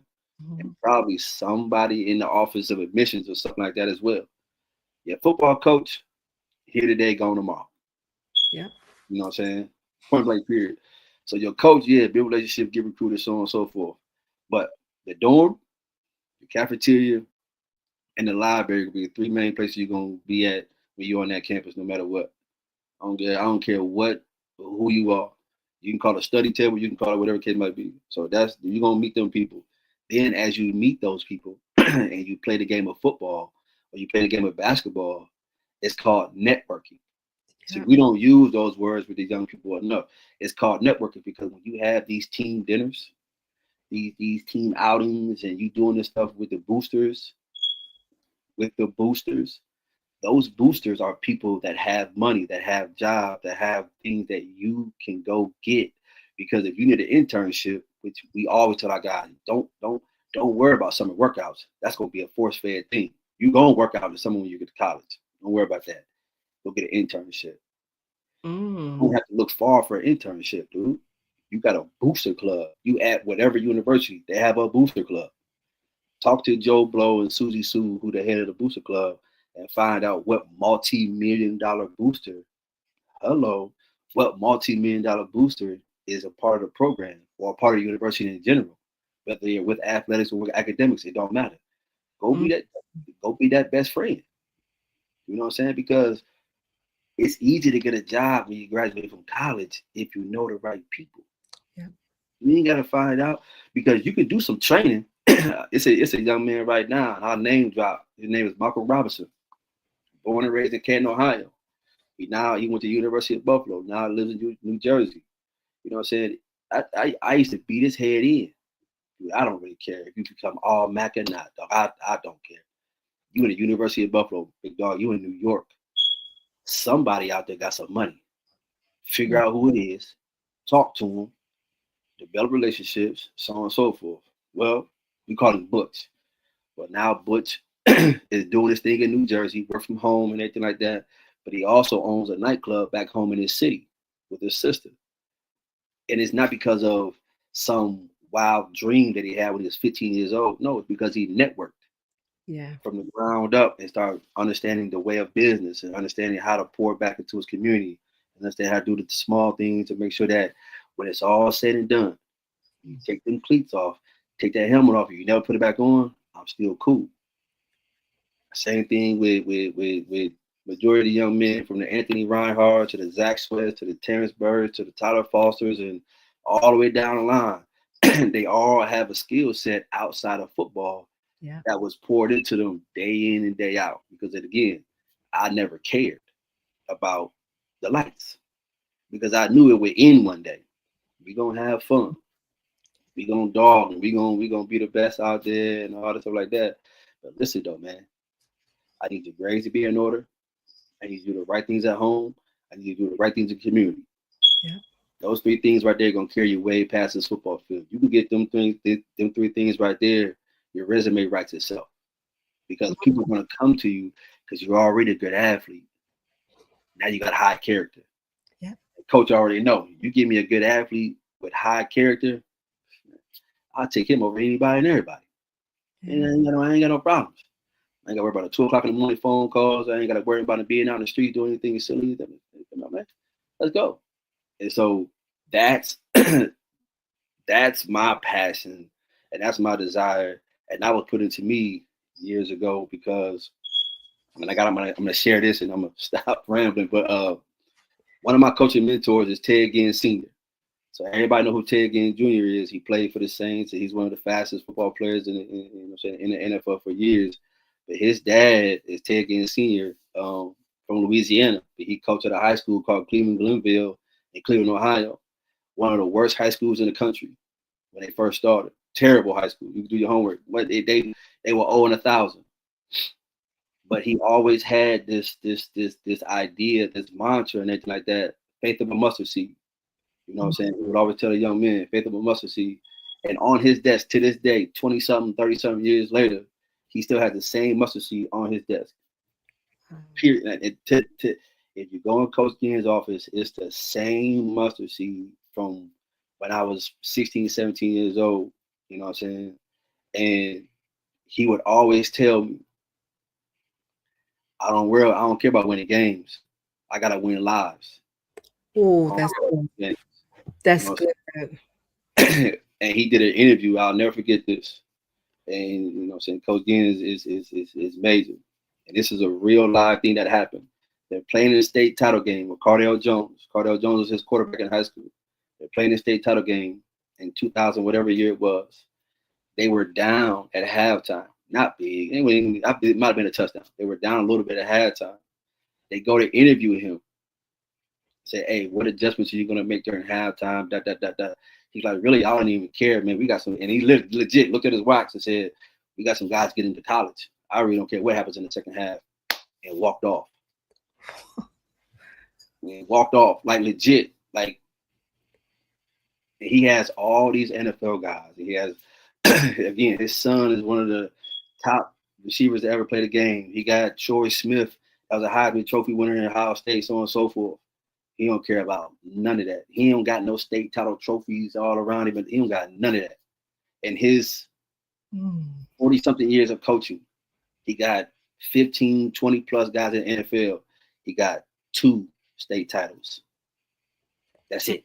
and probably somebody in the office of admissions or something like that as well. Your football coach here today, gone tomorrow. Yep. You know what I'm saying? Point blank, period. So your coach, yeah, build relationship, get recruited, so on and so forth. But the dorm, the cafeteria, and the library will be the three main places you're gonna be at when you're on that campus, no matter what. I don't care what who you are. You can call it a study table, you can call it whatever case might be. So that's you're gonna meet them people. Then as you meet those people and you play the game of football or you play the game of basketball, it's called networking. See, Yep. we don't use those words with the young people enough. It's called networking because when you have these team dinners, these team outings, and you doing this stuff with the boosters, those boosters are people that have money, that have jobs, that have things that you can go get. Because if you need an internship, which we always tell our guys, don't worry about summer workouts. That's gonna be a force-fed thing. You gonna work out in summer when you get to college. Don't worry about that. Go get an internship. You don't have to look far for an internship, dude. You got a booster club. You at whatever university, they have a booster club. Talk to Joe Blow and Susie Sue, who the head of the booster club, and find out what multi-million-dollar booster, what multi-million-dollar booster is a part of the program or a part of the university in general. Whether you're with athletics or with academics, it don't matter. Go be that best friend. You know what I'm saying? Because it's easy to get a job when you graduate from college if you know the right people. Yeah. You ain't gotta find out because you can do some training. It's a young man right now. Our name drop. His name is Michael Robinson, born and raised in Canton, Ohio. He went to the University of Buffalo. Now lives in New Jersey. You know what I'm saying? I used to beat his head in. Dude, I don't really care if you become all Mac or not, dog. I don't care. You in the University of Buffalo, big dog. You in New York. Somebody out there got some money. Figure out who it is. Talk to them. Develop relationships, so on and so forth. Well, we call him Butch. But now Butch is doing his thing in New Jersey, work from home and everything like that. But he also owns a nightclub back home in his city with his sister. And it's not because of some wild dream that he had when he was 15 years old. No, it's because he networked from the ground up and started understanding the way of business and understanding how to pour back into his community and understand how to do the small things to make sure that when it's all said and done, you take them cleats off, take that helmet off. If you never put it back on, I'm still cool. Same thing with majority of the young men from the Anthony Reinhardt to the Zach Sweat to the Terrence Bird to the Tyler Fosters and all the way down the line. They all have a skill set outside of football that was poured into them day in and day out. Because again, I never cared about the lights because I knew it would end one day. We gonna have fun. We gonna dog and we gonna be the best out there and all that stuff like that. But listen though, man, I need your grades to be in order. I need you to do the right things at home. I need you to do the right things in the community. Yeah. Those three things right there are gonna carry you way past this football field. You can get them three things right there. Your resume writes itself because people are gonna come to you because you're already a good athlete. Now you got high character. Yeah. Coach already know. You give me a good athlete with high character, I'll take him over anybody and everybody. And I ain't got no problems. I ain't got to worry about the 2 o'clock in the morning phone calls. I ain't got to worry about it being out in the street doing anything silly. Come on, man. Let's go. And so that's that's my passion and that's my desire. And that was put into me years ago because I'm gonna share this and I'm gonna stop rambling. But one of my coaching mentors is Ted Ginn Sr. So everybody know who Ted Ginn Jr. is. He played for the Saints and he's one of the fastest football players in the NFL for years. But his dad is Ted Ginn Sr. From Louisiana. He coached at a high school called Cleveland Glenville in Cleveland, Ohio. One of the worst high schools in the country when they first started. Terrible high school. You can do your homework. But they were 0-1,000. But he always had this idea, this mantra and everything like that. Faith of a mustard seed. You know what I'm saying? He would always tell a young man, faith of a mustard seed. And on his desk to this day, 20-something, 30-something years later, he still has the same mustard seed on his desk. Period. If you go in Coach Ginn's office, it's the same mustard seed from when I was 16, 17 years old. You know what I'm saying? And he would always tell me, I don't care about winning games. I gotta win lives. Oh, that's good. Yeah. That's good. And he did an interview. I'll never forget this. And Coach Dean is major. And this is a real live thing that happened. They're playing in the state title game with Cardale Jones. Cardale Jones was his quarterback in high school. They're playing the state title game in 2000, whatever year it was. They were down at halftime. Not big. Anyway, it might have been a touchdown. They were down a little bit at halftime. They go to interview him. Say, hey, what adjustments are you going to make during halftime? He's like, really, I don't even care, man. We got some. And he legit looked at his watch and said, we got some guys getting to college. I really don't care what happens in the second half. And walked off. And walked off, like legit. Like, he has all these NFL guys. He has, again, his son is one of the top receivers to ever play the game. He got Troy Smith, that was a Heisman Trophy winner in Ohio State, so on and so forth. He don't care about none of that. He don't got no state title trophies all around him, but he don't got none of that. In his 40-something years of coaching, he got 15, 20-plus guys in the NFL. He got 2 state titles. That's it.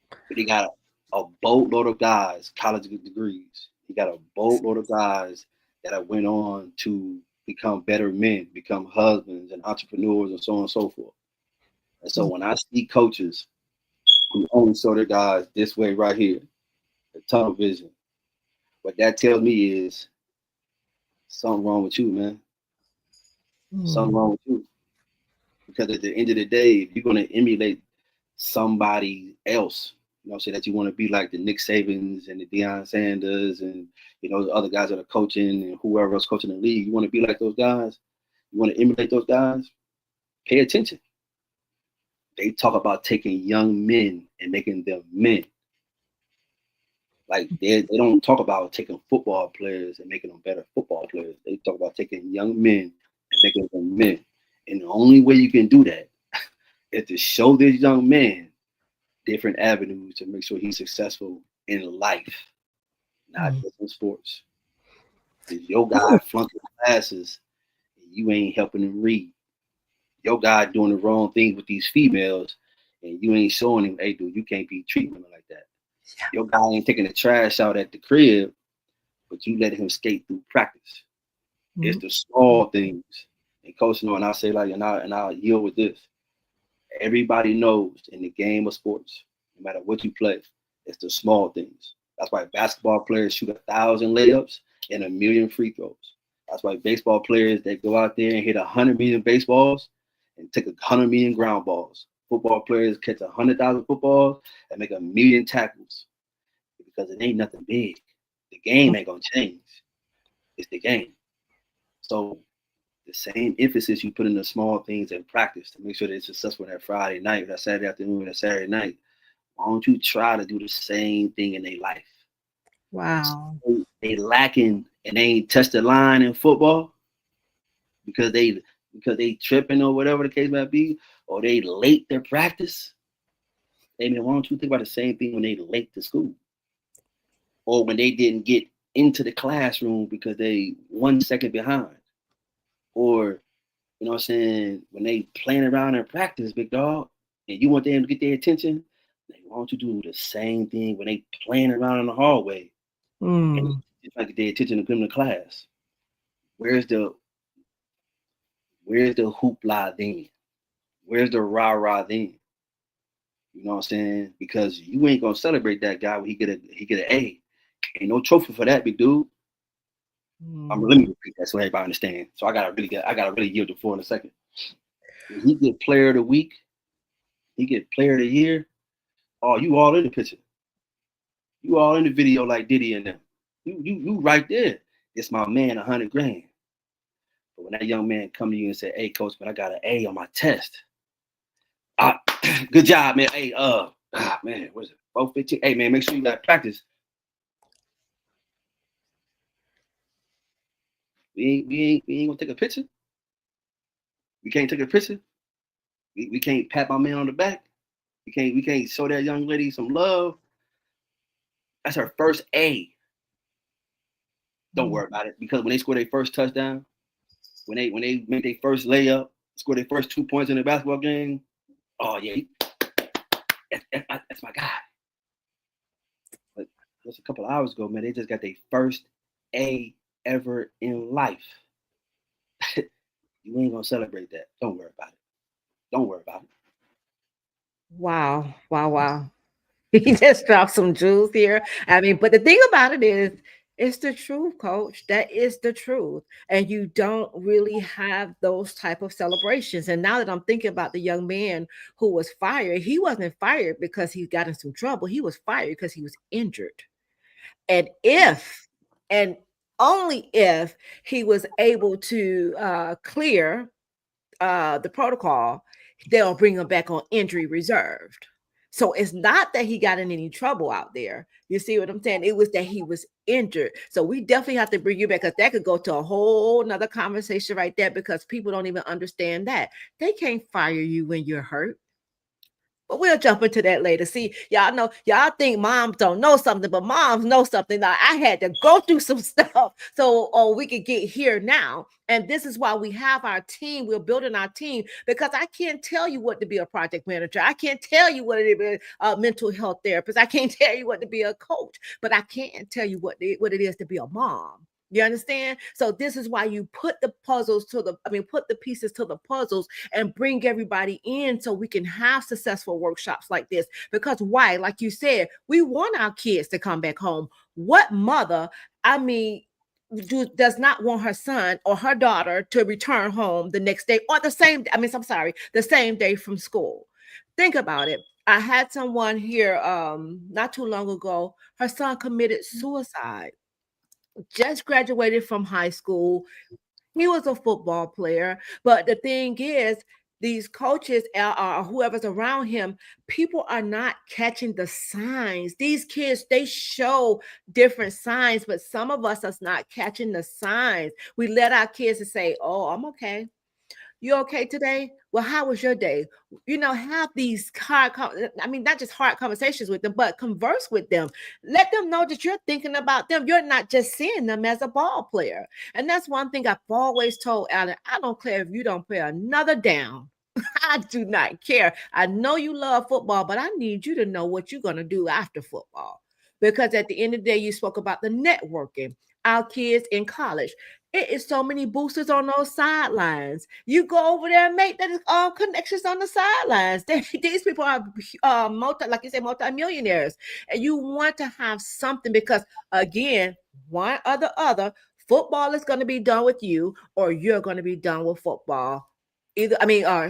But he got a boatload of guys, college degrees. He got a boatload of guys that have went on to become better men, become husbands and entrepreneurs and so on and so forth. And so when I see coaches who only show their guys this way right here, the tunnel vision, what that tells me is something wrong with you, man. Something wrong with you. Because at the end of the day, if you're going to emulate somebody else, that you want to be like the Nick Sabans and the Deion Sanders and, the other guys that are coaching and whoever else coaching the league, you want to be like those guys, you want to emulate those guys, pay attention. They talk about taking young men and making them men. Like they don't talk about taking football players and making them better football players. They talk about taking young men and making them men. And the only way you can do that is to show this young man different avenues to make sure he's successful in life, not just in sports. If your guy flunking classes, and you ain't helping him read. Your guy doing the wrong things with these females, and you ain't showing him, hey, dude, you can't be treating women like that. Yeah. Your guy ain't taking the trash out at the crib, but you let him skate through practice. It's the small things. And Coach, and I'll say and I'll yield with this. Everybody knows in the game of sports, no matter what you play, it's the small things. That's why basketball players shoot 1,000 layups and 1,000,000 free throws. That's why baseball players, they go out there and hit 100 million baseballs and take 100 million ground balls. Football players catch 100,000 footballs and make 1,000,000 tackles because it ain't nothing big. The game ain't gonna change. It's the game. So the same emphasis you put in the small things in practice to make sure that it's successful that Friday night, that Saturday afternoon, that Saturday night. Why don't you try to do the same thing in their life? Wow. So they lacking and they ain't touched the line in football because they tripping or whatever the case might be, or they late their practice. Hey man, why don't you think about the same thing when they late to school? Or when they didn't get into the classroom because they 1 second behind. Or, when they playing around in practice, big dog, and you want them to get their attention, why don't you do the same thing when they playing around in the hallway? And try to get their attention to come to class. Where's the hoopla then? Where's the rah-rah then? You know what I'm saying? Because you ain't gonna celebrate that guy when he get an A. Ain't no trophy for that, big dude. Let me repeat that so everybody understands. So I gotta really yield the floor in a second. When he get player of the week, he get player of the year. Oh, you all in the picture. You all in the video like Diddy and them. You right there. It's my man, $100,000. But when that young man come to you and say, "Hey, coach, man, I got an A on my test." Good job, man. Hey, man, what is it? 415. Hey, man, make sure you got practice. We ain't gonna take a picture. We can't take a picture. We can't pat my man on the back. We can't show that young lady some love. That's her first A. Don't worry about it, because when they score their first touchdown, when they make their first layup, score their first 2 points in the basketball game, oh yeah, that's my guy. But just a couple of hours ago, man, they just got their first A ever in life. You ain't gonna celebrate that. Don't worry about it. Don't worry about it. Wow, wow, wow. He just dropped some jewels here. I mean, but the thing about it is, it's the truth, coach. That is the truth. And you don't really have those type of celebrations. And now that I'm thinking about the young man who was fired, he wasn't fired because he got in some trouble. He was fired because he was injured. And if, and only if he was able to clear the protocol, they'll bring him back on injury reserved. So it's not that he got in any trouble out there. You see what I'm saying? It was that he was injured. So we definitely have to bring you back, because that could go to a whole nother conversation right there, because people don't even understand that. They can't fire you when you're hurt. But we'll jump into that later. See, y'all know, y'all think moms don't know something, but moms know something. Now, I had to go through some stuff so we could get here now. And this is why we have our team. We're building our team, because I can't tell you what to be a project manager. I can't tell you what to be a mental health therapist. I can't tell you what to be a coach, but I can tell you what it is to be a mom. You understand? So this is why you put the put the pieces to the puzzles and bring everybody in, so we can have successful workshops like this. Because why? Like you said, we want our kids to come back home. What mother, does not want her son or her daughter to return home the next day, or the same day from school? Think about it. I had someone here not too long ago. Her son committed suicide, just graduated from high school. He was a football player, but the thing is, these coaches or whoever's around him, people are not catching the signs. These kids, they show different signs, but some of us are not catching the signs. We let our kids say, "Oh, I'm okay. You okay today? Well, how was your day?" Have these not just hard conversations with them, but converse with them. Let them know that you're thinking about them. You're not just seeing them as a ball player. And that's one thing I've always told Alan. I don't care if you don't play another down. I do not care. I know you love football, but I need you to know what you're going to do after football. Because at the end of the day, you spoke about the networking. Our kids in college, it is so many boosters on those sidelines. You go over there and make that connections on the sidelines. These people are like you said, multimillionaires, and you want to have something, because again, one or the other, football is going to be done with you, or you're going to be done with football.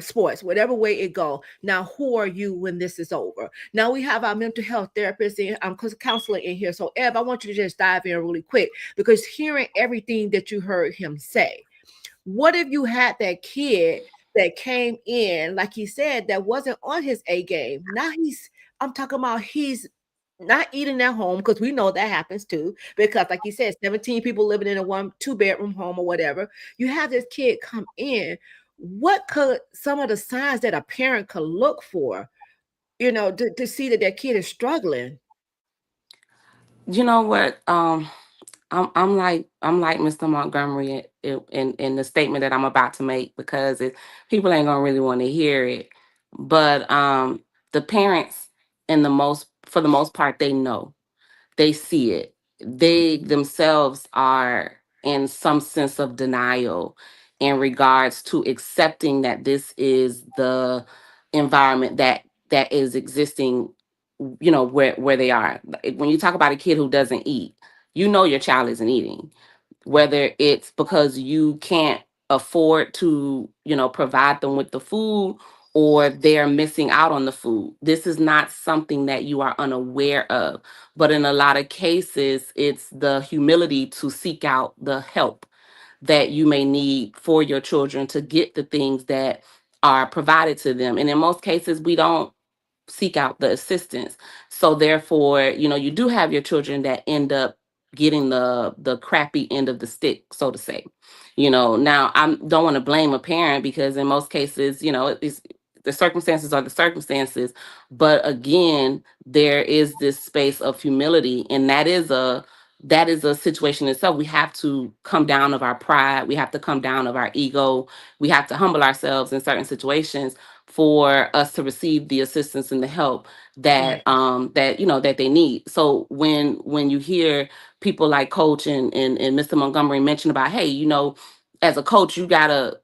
Sports, whatever way it go. Now, who are you when this is over? Now we have our mental health therapist and counselor in here. So, Ev, I want you to just dive in really quick, because hearing everything that you heard him say, what if you had that kid that came in, like he said, that wasn't on his A game? Now I'm talking about he's not eating at home, because we know that happens too, because like you said, 17 people living in a 1-2 bedroom home or whatever. You have this kid come in. What could some of the signs that a parent could look for, to see that their kid is struggling? You know what? I'm like Mr. Montgomery in the statement that I'm about to make, because people ain't gonna really want to hear it. But the parents, for the most part, they know. They see it. They themselves are in some sense of denial in regards to accepting that this is the environment that is existing, where they are. When you talk about a kid who doesn't eat, your child isn't eating, whether it's because you can't afford to, provide them with the food, or they're missing out on the food. This is not something that you are unaware of. But in a lot of cases, it's the humility to seek out the help that you may need for your children to get the things that are provided to them. And in most cases, we don't seek out the assistance. So therefore, you do have your children that end up getting the crappy end of the stick, so to say. Now I don't want to blame a parent, because in most cases, it's the circumstances are the circumstances. But again, there is this space of humility, and that is a that is a situation itself. We have to come down of our pride. We have to come down of our ego. We have to humble ourselves in certain situations for us to receive the assistance and the help Right. that that they need. So when you hear people like Coach and Mr. Montgomery mention about, hey, as a coach, you gotta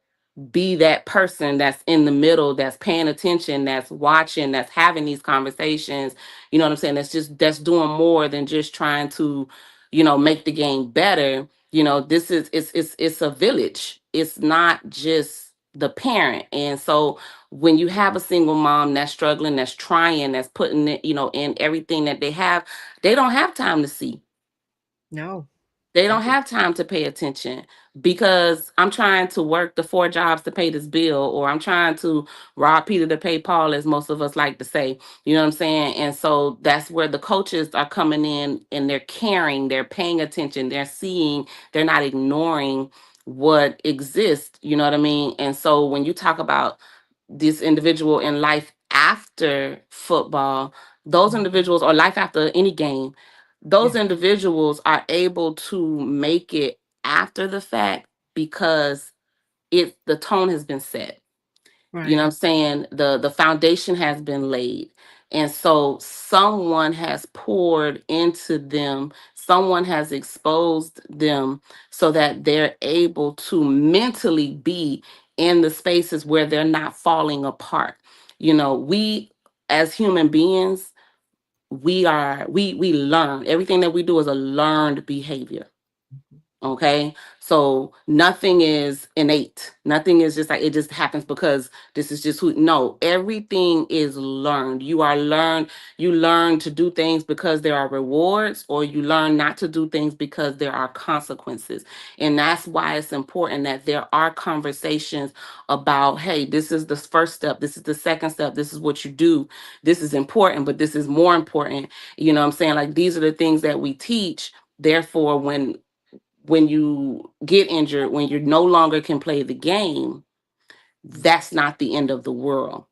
be that person that's in the middle, that's paying attention, that's watching, that's having these conversations. You know what I'm saying? That's doing more than just trying to, make the game better. This is it's a village. It's not just the parent. And so when you have a single mom that's struggling, that's trying, that's putting it, in everything that they don't have time to see. No. They don't have time to pay attention because I'm trying to work the 4 jobs to pay this bill, or I'm trying to rob Peter to pay Paul, as most of us like to say. You know what I'm saying? And so that's where the coaches are coming in, and they're caring, they're paying attention, they're seeing, they're not ignoring what exists. You know what I mean? And so when you talk about this individual in life after football, those individuals, or life after any game, those Yeah. individuals are able to make it after the fact because the tone has been set. You know what Right. I'm saying? The foundation has been laid. And so someone has poured into them, someone has exposed them so that they're able to mentally be in the spaces where they're not falling apart. We as human beings, we learn. Everything that we do is a learned behavior. Okay. So nothing is innate. Nothing is just like it just happens because this is just who. No, everything is learned. You learn to do things because there are rewards, or you learn not to do things because there are consequences. And that's why it's important that there are conversations about, hey, this is the first step, this is the second step, this is what you do. This is important, but this is more important. You know what I'm saying? Like, these are the things that we teach. Therefore, when you get injured, when you no longer can play the game, that's not the end of the world.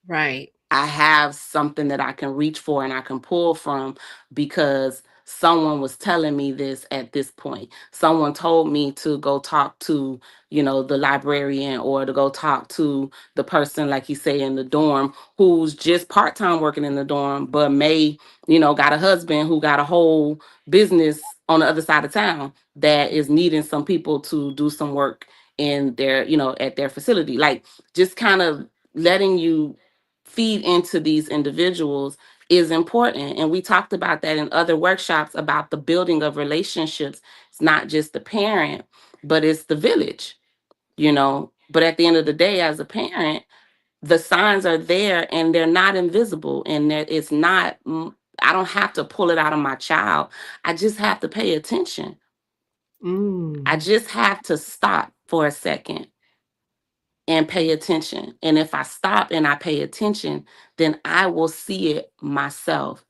Right. I have something that I can reach for and I can pull from because someone was telling me this at this point. Someone told me to go talk to, the librarian, or to go talk to the person, like you say, in the dorm, who's just part-time working in the dorm, but may, got a husband who got a whole business on the other side of town that is needing some people to do some work in their, at their facility. Like, just kind of letting you feed into these individuals is important. And we talked about that in other workshops about the building of relationships. It's not just the parent, but it's the village. But at the end of the day, as a parent, the signs are there and they're not invisible. And it's not, I don't have to pull it out of my child. I just have to pay attention. I Mm. just have to stop for a second and pay attention. And if I stop and I pay attention, then I will see it myself.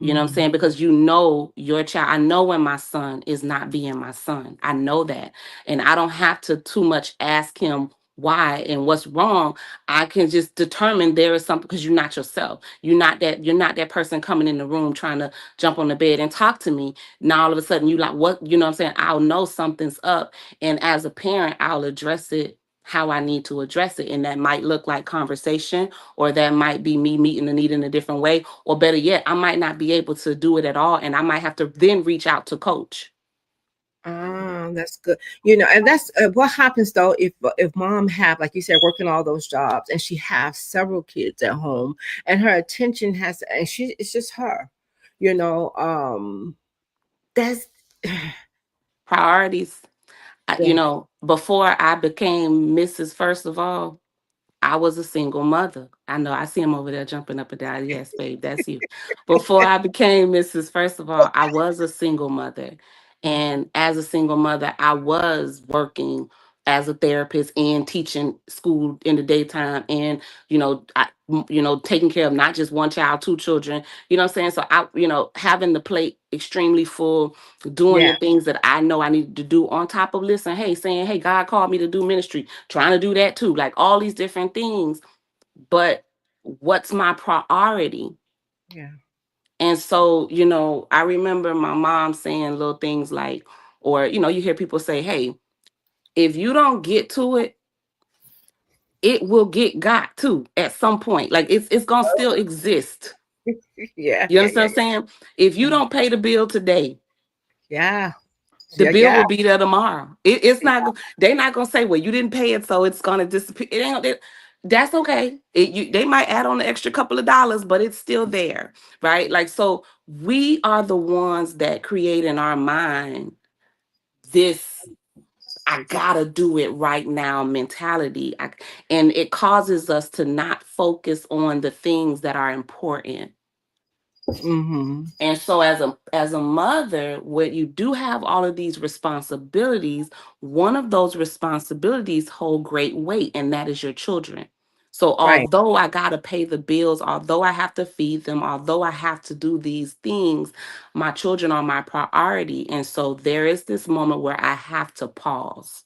You know what I'm Mm. saying? Because your child. I know when my son is not being my son. I know that. And I don't have to too much ask him why and what's wrong. I can just determine there is something, because you're not yourself. You're not that person coming in the room trying to jump on the bed and talk to me. Now all of a sudden you like, what, you know what I'm saying? I'll know something's up. And as a parent, I'll address it how I need to address it. And that might look like conversation, or that might be me meeting the need in a different way. Or better yet, I might not be able to do it at all. And I might have to then reach out to coach. That's good. And that's what happens though if mom have, like you said, working all those jobs, and she has several kids at home, and her attention and it's just her. You know, that's Priorities. yeah. Before I became Mrs. First of all, I was a single mother. I know I see him over there jumping up and down. Yes, babe, that's you. Before I became Mrs. First of all, I was a single mother. And as a single mother, I was working as a therapist and teaching school in the daytime, and taking care of not just one child, 2 children. You know what I'm saying? So having the plate extremely full, doing Yeah. the things that I know I needed to do, on top of saying, hey, God called me to do ministry, trying to do that too, like all these different things. But what's my priority? Yeah. And so, I remember my mom saying little things like, or, you hear people say, hey, if you don't get to it, it will get got to at some point. Like it's gonna still exist. Yeah, You yeah, understand yeah, what I'm saying? If you don't pay the bill today, yeah, the yeah, bill yeah, will be there tomorrow. It's not. They're not gonna say, "Well, you didn't pay it, so it's gonna disappear." It ain't. That's okay. They might add on an extra couple of dollars, but it's still there, right? Like so, we are the ones that create in our mind this "I gotta do it right now" mentality, and it causes us to not focus on the things that are important. Mm-hmm. And so as a mother, when you do have all of these responsibilities, one of those responsibilities hold great weight, and that is your children. So Right, although I got to pay the bills, although I have to feed them, although I have to do these things, my children are my priority. And so there is this moment where I have to pause.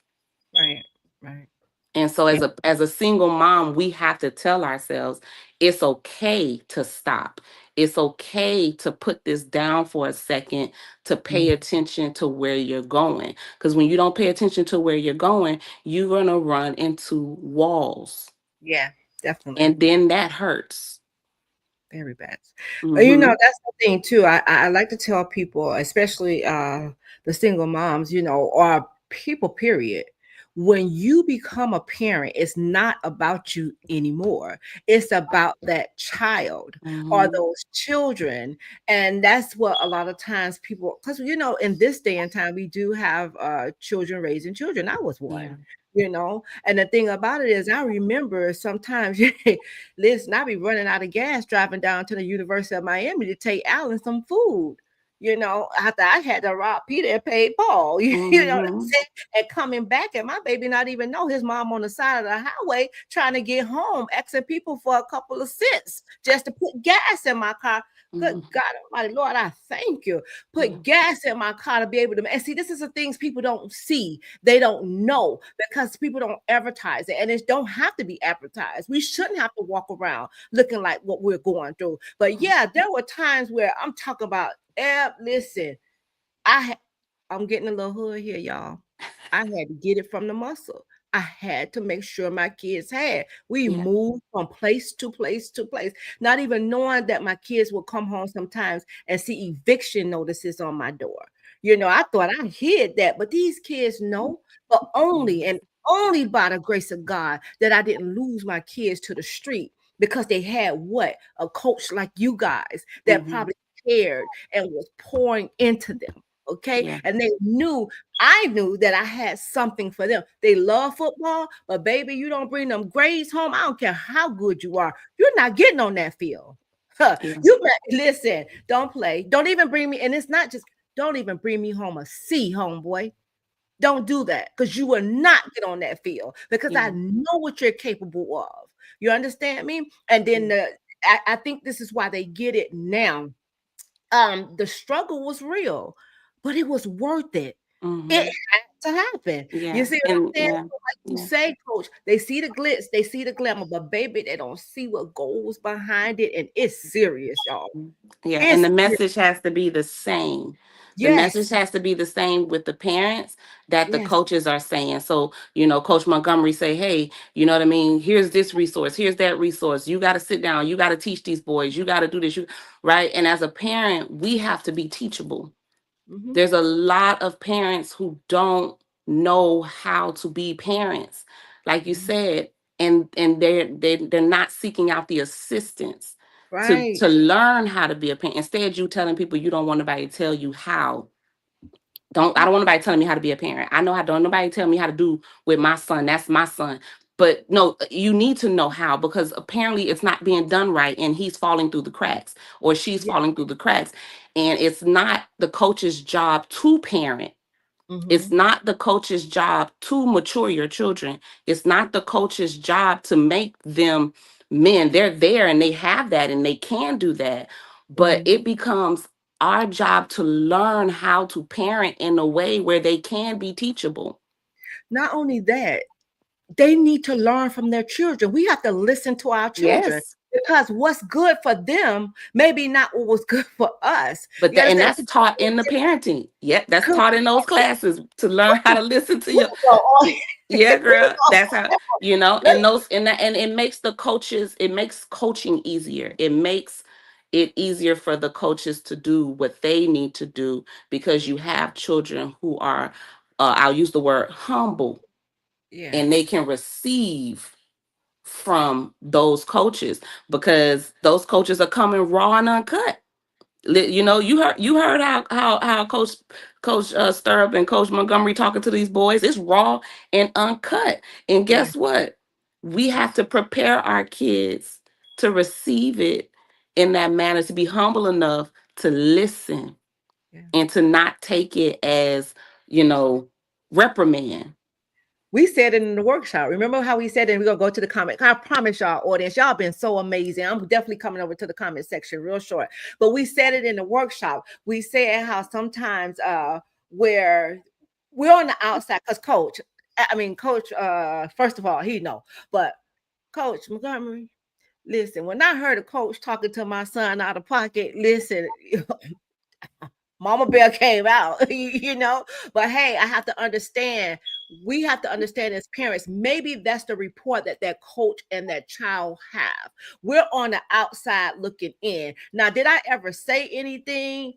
right, right. And so Yeah. as a single mom, we have to tell ourselves it's okay to stop. It's okay to put this down for a second to pay Mhm. attention to where you're going. Because when you don't pay attention to where you're going, you're going to run into walls. Yeah, definitely. And then that hurts. Very bad. But Mm-hmm. that's the thing too. I like to tell people, especially the single moms, or people, period. When you become a parent, it's not about you anymore. It's about that child or Mm-hmm. those children. And that's what a lot of times people, because in this day and time, we do have children raising children. I was one. Yeah. And the thing about it is, I remember sometimes, listen, I be running out of gas driving down to the University of Miami to take Alan some food. After I had to rob Peter and pay Paul, you know what I'm Mm-hmm. saying? And coming back, and my baby not even know his mom on the side of the highway trying to get home, asking people for a couple of cents just to put gas in my car. Good Mm-hmm. God Almighty, Lord, I thank you. Yeah. Put gas in my car to be able to. And see, this is the things people don't see, they don't know because people don't advertise it, and it don't have to be advertised. We shouldn't have to walk around looking like what we're going through. But yeah, there were times where I'm talking about. Listen, I I'm getting a little hood here, y'all. I had to get it from the muscle. I had to make sure my kids had. We Yeah. moved from place to place to place, not even knowing that my kids would come home sometimes and see eviction notices on my door. I thought I hid that, but these kids know, but only Yes. and only by the grace of God that I didn't lose my kids to the street because they had what? A coach like you guys that Mm-hmm. probably cared and was pouring into them. Okay. Yeah. And they knew, I knew that I had something for them. They love football, but baby, you don't bring them grades home. I don't care how good you are. You're not getting on that field. Huh. Yeah. Listen, don't play. Don't even bring me, and it's not just, don't even bring me home a C, homeboy. Don't do that because you will not get on that field because I Yeah. know what you're capable of. You understand me? And then I think this is why they get it now. The struggle was real, but it was worth it. It Mm-hmm. had to happen. You Yeah. see what And I'm saying? yeah. So like you Yeah. say, coach, they see the glitz, they see the glamour, but baby, they don't see what goes behind it. And it's serious, y'all. Yeah, and It's the serious. message has to be the same. The message Yes. has to be the same with the parents that the Yes. coaches are saying. So, Coach Montgomery say, hey, you know what I mean? Here's this resource. Here's that resource. You got to sit down. You got to teach these boys. You got to do this. Right? And as a parent, we have to be teachable. Mm-hmm. There's a lot of parents who don't know how to be parents, like you Mm-hmm. said, and they're not seeking out the assistance to Right. to learn how to be a parent. Instead, you telling people you don't want nobody to tell you how. I don't want nobody telling me how to be a parent. I know how. Don't nobody tell me how to do with my son. That's my son. But no, you need to know how because apparently it's not being done right and he's falling through the cracks or she's Yeah. falling through the cracks. And it's not the coach's job to parent. Mm-hmm. It's not the coach's job to mature your children. It's not the coach's job to make them men. They're there and they have that and they can do that. But Mm-hmm. it becomes our job to learn how to parent in a way where they can be teachable. Not only that, they need to learn from their children. We have to listen to our children. Yes. Because what's good for them, maybe not what was good for us. But You and understand? that's taught in the parenting. Yep, that's taught in those classes to learn how to listen to your. Yeah, girl. That's how, and those and that, and it makes it makes coaching easier. It makes it easier for the coaches to do what they need to do because you have children who are, I'll use the word humble, and they Yes. can receive from those coaches because those coaches are coming raw and uncut. You heard how Coach Stirrup and Coach Montgomery talking to these boys. It's raw and uncut. And Yeah. guess what? We have to prepare our kids to receive it in that manner, to be humble enough to listen Yeah. and to not take it as, reprimand. We said it in the workshop. Remember how we said it? We're gonna go to the comment. I promise y'all, audience, y'all been so amazing. I'm definitely coming over to the comment section real short. But we said it in the workshop. We said how sometimes where we're on the outside, because coach, first of all, he know, but Coach Montgomery, listen, when I heard a coach talking to my son out of pocket, listen, Mama Bear came out, But hey, I have to understand. We have to understand as parents, maybe that's the report that coach and that child have. We're on the outside looking in. Now, did I ever say anything?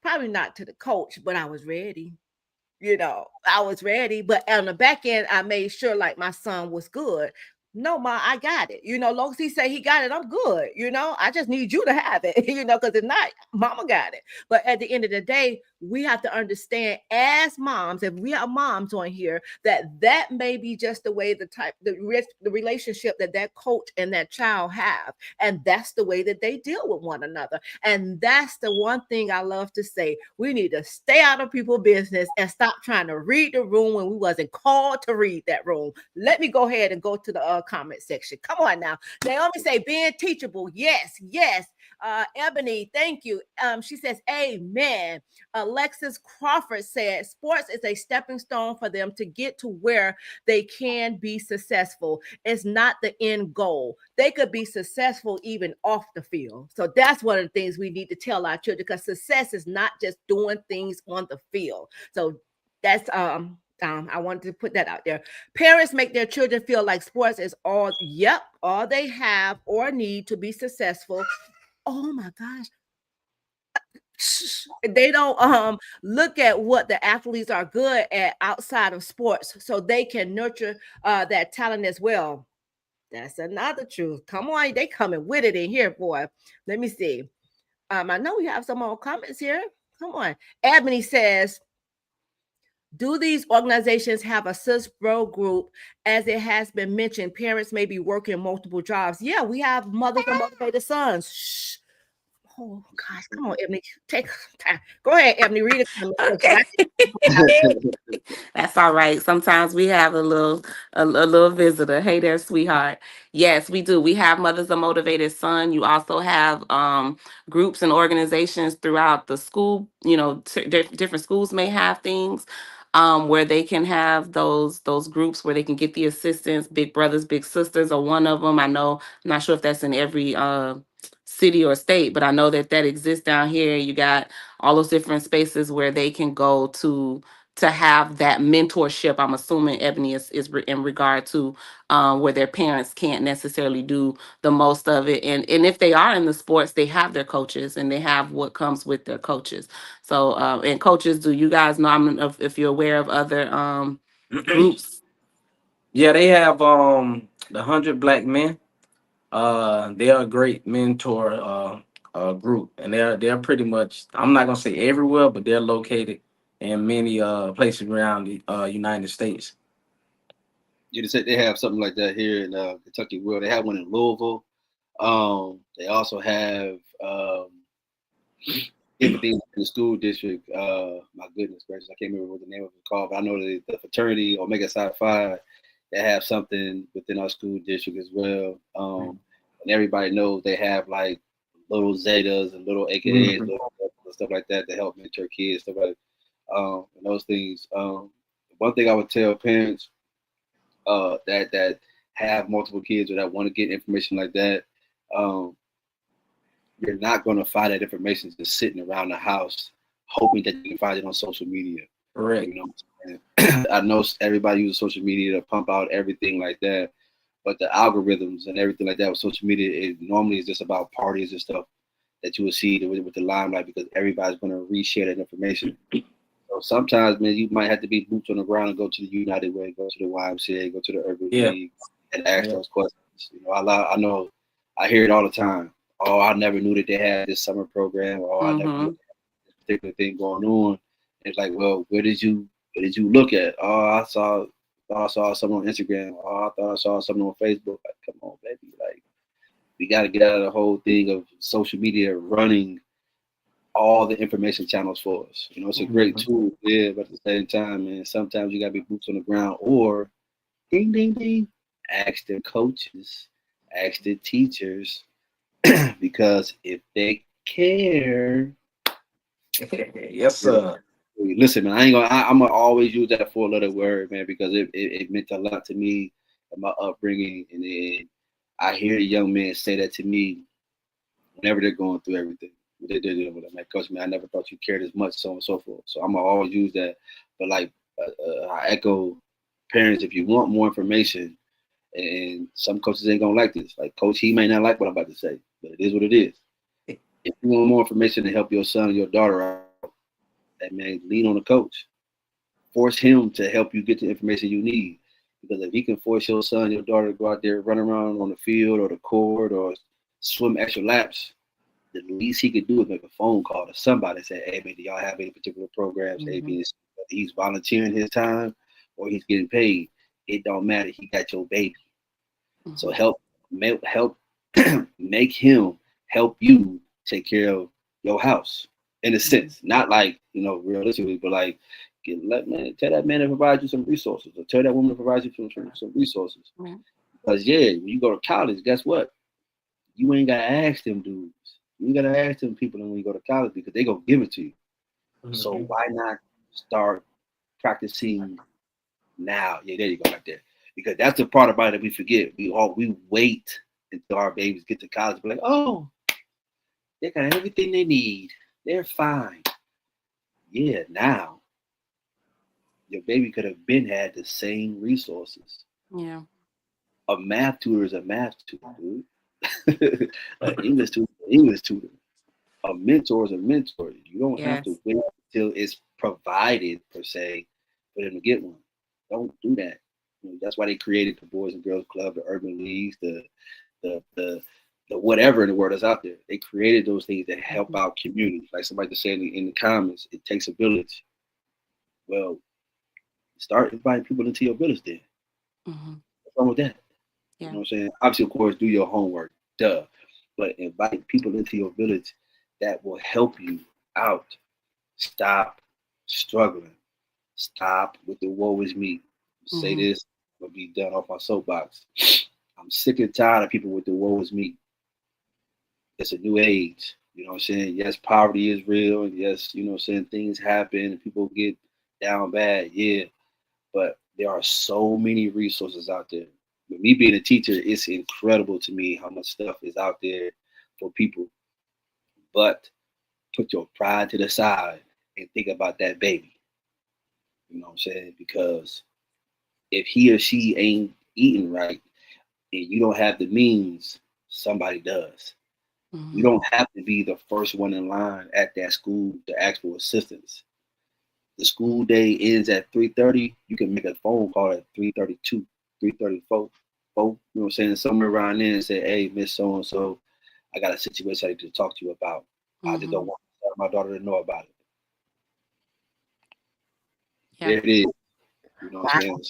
Probably not to the coach, but I was ready. I was ready, but on the back end, I made sure like my son was good. No, ma, I got it. Long as he say he got it, I'm good. I just need you to have it, because if not, mama got it. But at the end of the day, we have to understand as moms, if we are moms on here, that may be just the way the relationship that coach and that child have. And that's the way that they deal with one another. And that's the one thing I love to say. We need to stay out of people's business and stop trying to read the room when we wasn't called to read that room. Let me go ahead and go to the comment section. Come on now. Naomi say being teachable. Yes, yes. Ebony, thank you. She says, amen. Alexis Crawford said, sports is a stepping stone for them to get to where they can be successful. It's not the end goal. They could be successful even off the field. So that's one of the things we need to tell our children, because success is not just doing things on the field. So that's I wanted to put that out there. Parents make their children feel like sports is all they have or need to be successful. Oh my gosh. They don't look at what the athletes are good at outside of sports, so they can nurture that talent as well. That's another truth. Come on, they coming with it in here, boy. Let me see. I know we have some more comments here. Come on. Ebony says, do these organizations have a sis bro group? As it has been mentioned, parents may be working multiple jobs. Yeah, we have mothers and motivated sons. Shh. Oh gosh, come on, Ebony. Take time. Go ahead, Ebony. Read it. Okay. That's all right. Sometimes we have a little visitor. Hey there, sweetheart. Yes, we do. We have Mothers of Motivated Son. You also have groups and organizations throughout the school. Different schools may have things where they can have those groups where they can get the assistance. Big Brothers, Big Sisters are one of them. I know. I'm not sure if that's in every city or state, but I know that exists down here. You got all those different spaces where they can go to have that mentorship. I'm assuming, Ebony, is in regard to where their parents can't necessarily do the most of it. And if they are in the sports, they have their coaches and they have what comes with their coaches. So, and coaches, do you guys know, if you're aware of other groups? Yeah, they have the 100 Black Men. They are a great mentor group, and they're pretty much, I'm not gonna say everywhere, but they're located in many places around the United States. You just said they have something like that here in Kentucky. Well, they have one in Louisville. They also have different things in the school district. My goodness gracious, I can't remember what the name of it called, but I know the fraternity Omega Psi Phi, they have something within our school district as well. And everybody knows they have like little Zetas and little AKAs, little stuff like that to help mentor kids, stuff like and those things. One thing I would tell parents, that have multiple kids or that want to get information like that, you're not going to find that information just sitting around the house hoping that you can find it on social media. Correct. You know, I know everybody uses social media to pump out everything like that, but the algorithms and everything like that with social media, it normally is just about parties and stuff that you will see with the limelight because everybody's going to reshare that information. So sometimes, man, you might have to be boots on the ground and go to the United Way, go to the YMCA, go to the Urban League, and ask those questions. You know, I know, I hear it all the time. Oh, I never knew that they had this summer program. Oh, I never knew this particular thing going on. And it's like, well, where did you look at? Oh, I saw something on Instagram. Oh, I thought I saw something on Facebook. Like, come on, baby. Like, we got to get out of the whole thing of social media running all the information channels for us. You know, it's a great tool, yeah, but at the same time, man, sometimes you gotta be boots on the ground or ding ding ding. Ask the coaches, ask the teachers, because if they care, Yes, sir. listen, man, I'm gonna always use that 4-letter word, man, because it meant a lot to me and my upbringing. And then I hear young men say that to me whenever they're going through everything. They're dealing with it. Like, coach, man, I never thought you cared as much, so on and so forth. So I'm gonna always use that. But like, I echo parents, if you want more information, and some coaches ain't gonna like this. Like, coach, he may not like what I'm about to say, but it is what it is. If you want more information to help your son or your daughter out, that man, lean on the coach. Force him to help you get the information you need. Because if he can force your son, your daughter to go out there, run around on the field or the court or swim extra laps, the least he could do is make a phone call to somebody and say, hey, man, do y'all have any particular programs? He's volunteering his time or he's getting paid. It don't matter. He got your baby. So help make him help you take care of your house in a sense. Not like, you know, realistically, but like, tell that man to provide you some resources or tell that woman to provide you some resources. Because, yeah, when you go to college, guess what? You ain't got to ask them dudes. You got to ask them people when you go to college because they gonna give it to you. So why not start practicing now? Yeah, there you go, right there. Because that's the part about it that we forget. We wait until our babies get to college, be like, oh, they got everything they need. They're fine. Yeah, now your baby could have been had the same resources. Yeah. A math tutor is a math tutor, dude. An English tutor. A mentor is a mentor. You don't have to wait until it's provided per se for them to get one. Don't do that. You know, that's why they created the Boys and Girls Club, the Urban Leagues, the whatever in the world is out there. They created those things that help out communities. Like somebody just saying in the comments, it takes a village. Well, start inviting people into your village then. What's wrong with that? You know what I'm saying? Obviously, of course, do your homework, duh. But invite people into your village that will help you out. Stop struggling. Stop with the woe is me. Say this, will be done off my soapbox. I'm sick and tired of people with the woe is me. It's a new age. You know what I'm saying? Yes, poverty is real. And yes, you know what I'm saying, things happen and people get down bad. Yeah. But there are so many resources out there. With me being a teacher, it's incredible to me how much stuff is out there for people. But put your pride to the side and think about that baby. You know what I'm saying? Because if he or she ain't eating right and you don't have the means, somebody does. You don't have to be the first one in line at that school to ask for assistance. The school day ends at 3:30. You can make a phone call at 3:32, 3:34. You know what I'm saying? Somewhere around there and say, hey, Miss So-and-so, I got a situation I need to talk to you about. I just don't want my daughter to know about it. There it is. You know what I'm saying?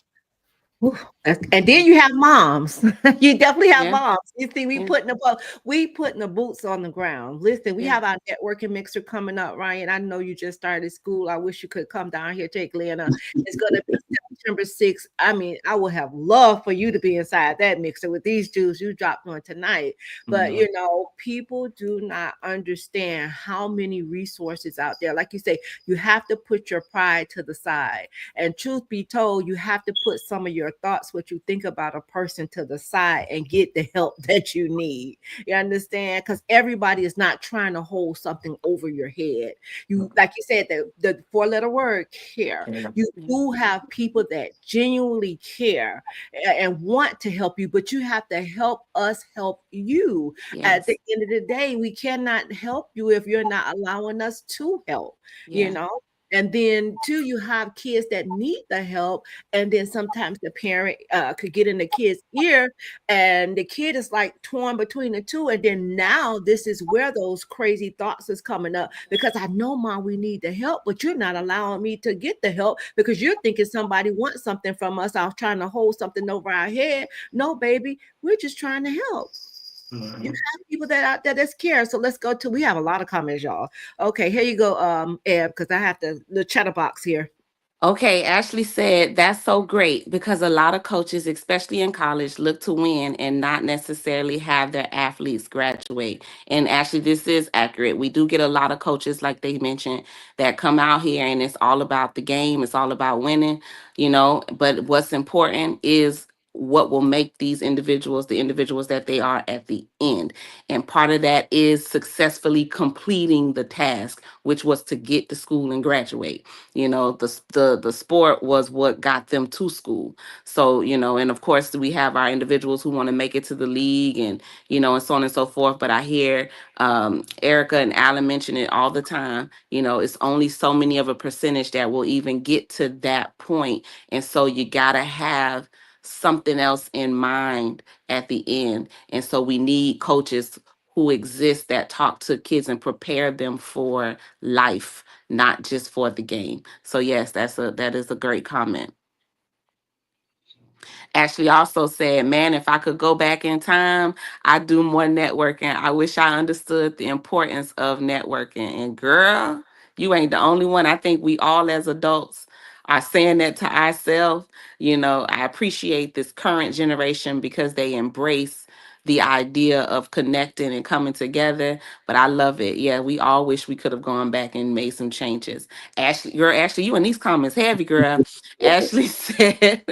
And then you have moms. You definitely have moms. You see, we putting the boots on the ground. Listen, we have our networking mixer coming up, Ryan. I know you just started school. I wish you could come down here to Atlanta. It's going to be September 6th, I mean, I would have loved for you to be inside that mixer with these dudes you dropped on tonight. But, you know, people do not understand how many resources out there. Like you say, you have to put your pride to the side. And truth be told, you have to put some of your thoughts, what you think about a person, to the side and get the help that you need. You understand? Because everybody is not trying to hold something over your head. You, like you said, the four-letter word, care. You do have people that genuinely care and want to help you, but you have to help us help you. At the end of the day, we cannot help you if you're not allowing us to help, you know. And then too, you have kids that need the help, and then sometimes the parent could get in the kid's ear, and the kid is like torn between the two. And then now this is where those crazy thoughts is coming up, because I know, Mom, we need the help, but you're not allowing me to get the help because you're thinking somebody wants something from us. I was trying to hold something over our head. No, baby, we're just trying to help. You have people that out there that's care. So let's go to, we have a lot of comments, y'all. Okay, here you go, Eb, because I have the chatterbox here. Okay, Ashley said that's so great because a lot of coaches, especially in college, look to win and not necessarily have their athletes graduate. And Ashley, this is accurate. We do get a lot of coaches, like they mentioned, that come out here and it's all about the game, it's all about winning, you know. But what's important is what will make these individuals the individuals that they are at the end. And part of that is successfully completing the task, which was to get to school and graduate. You know, the sport was what got them to school. So, you know, and of course we have our individuals who want to make it to the league, and, you know, and so on and so forth. But I hear Erica and Alan mention it all the time. You know, it's only so many of a percentage that will even get to that point. And so you gotta have something else in mind at the end. And so we need coaches who exist that talk to kids and prepare them for life, not just for the game. So yes, that is a great comment. Ashley also said, man, if I could go back in time, I'd do more networking. I wish I understood the importance of networking. And girl, you ain't the only one. I think we all as adults are saying that to ourselves. You know, I appreciate this current generation because they embrace the idea of connecting and coming together. But I love it. Yeah, we all wish we could have gone back and made some changes. Ashley, you in these comments heavy, girl. Ashley said,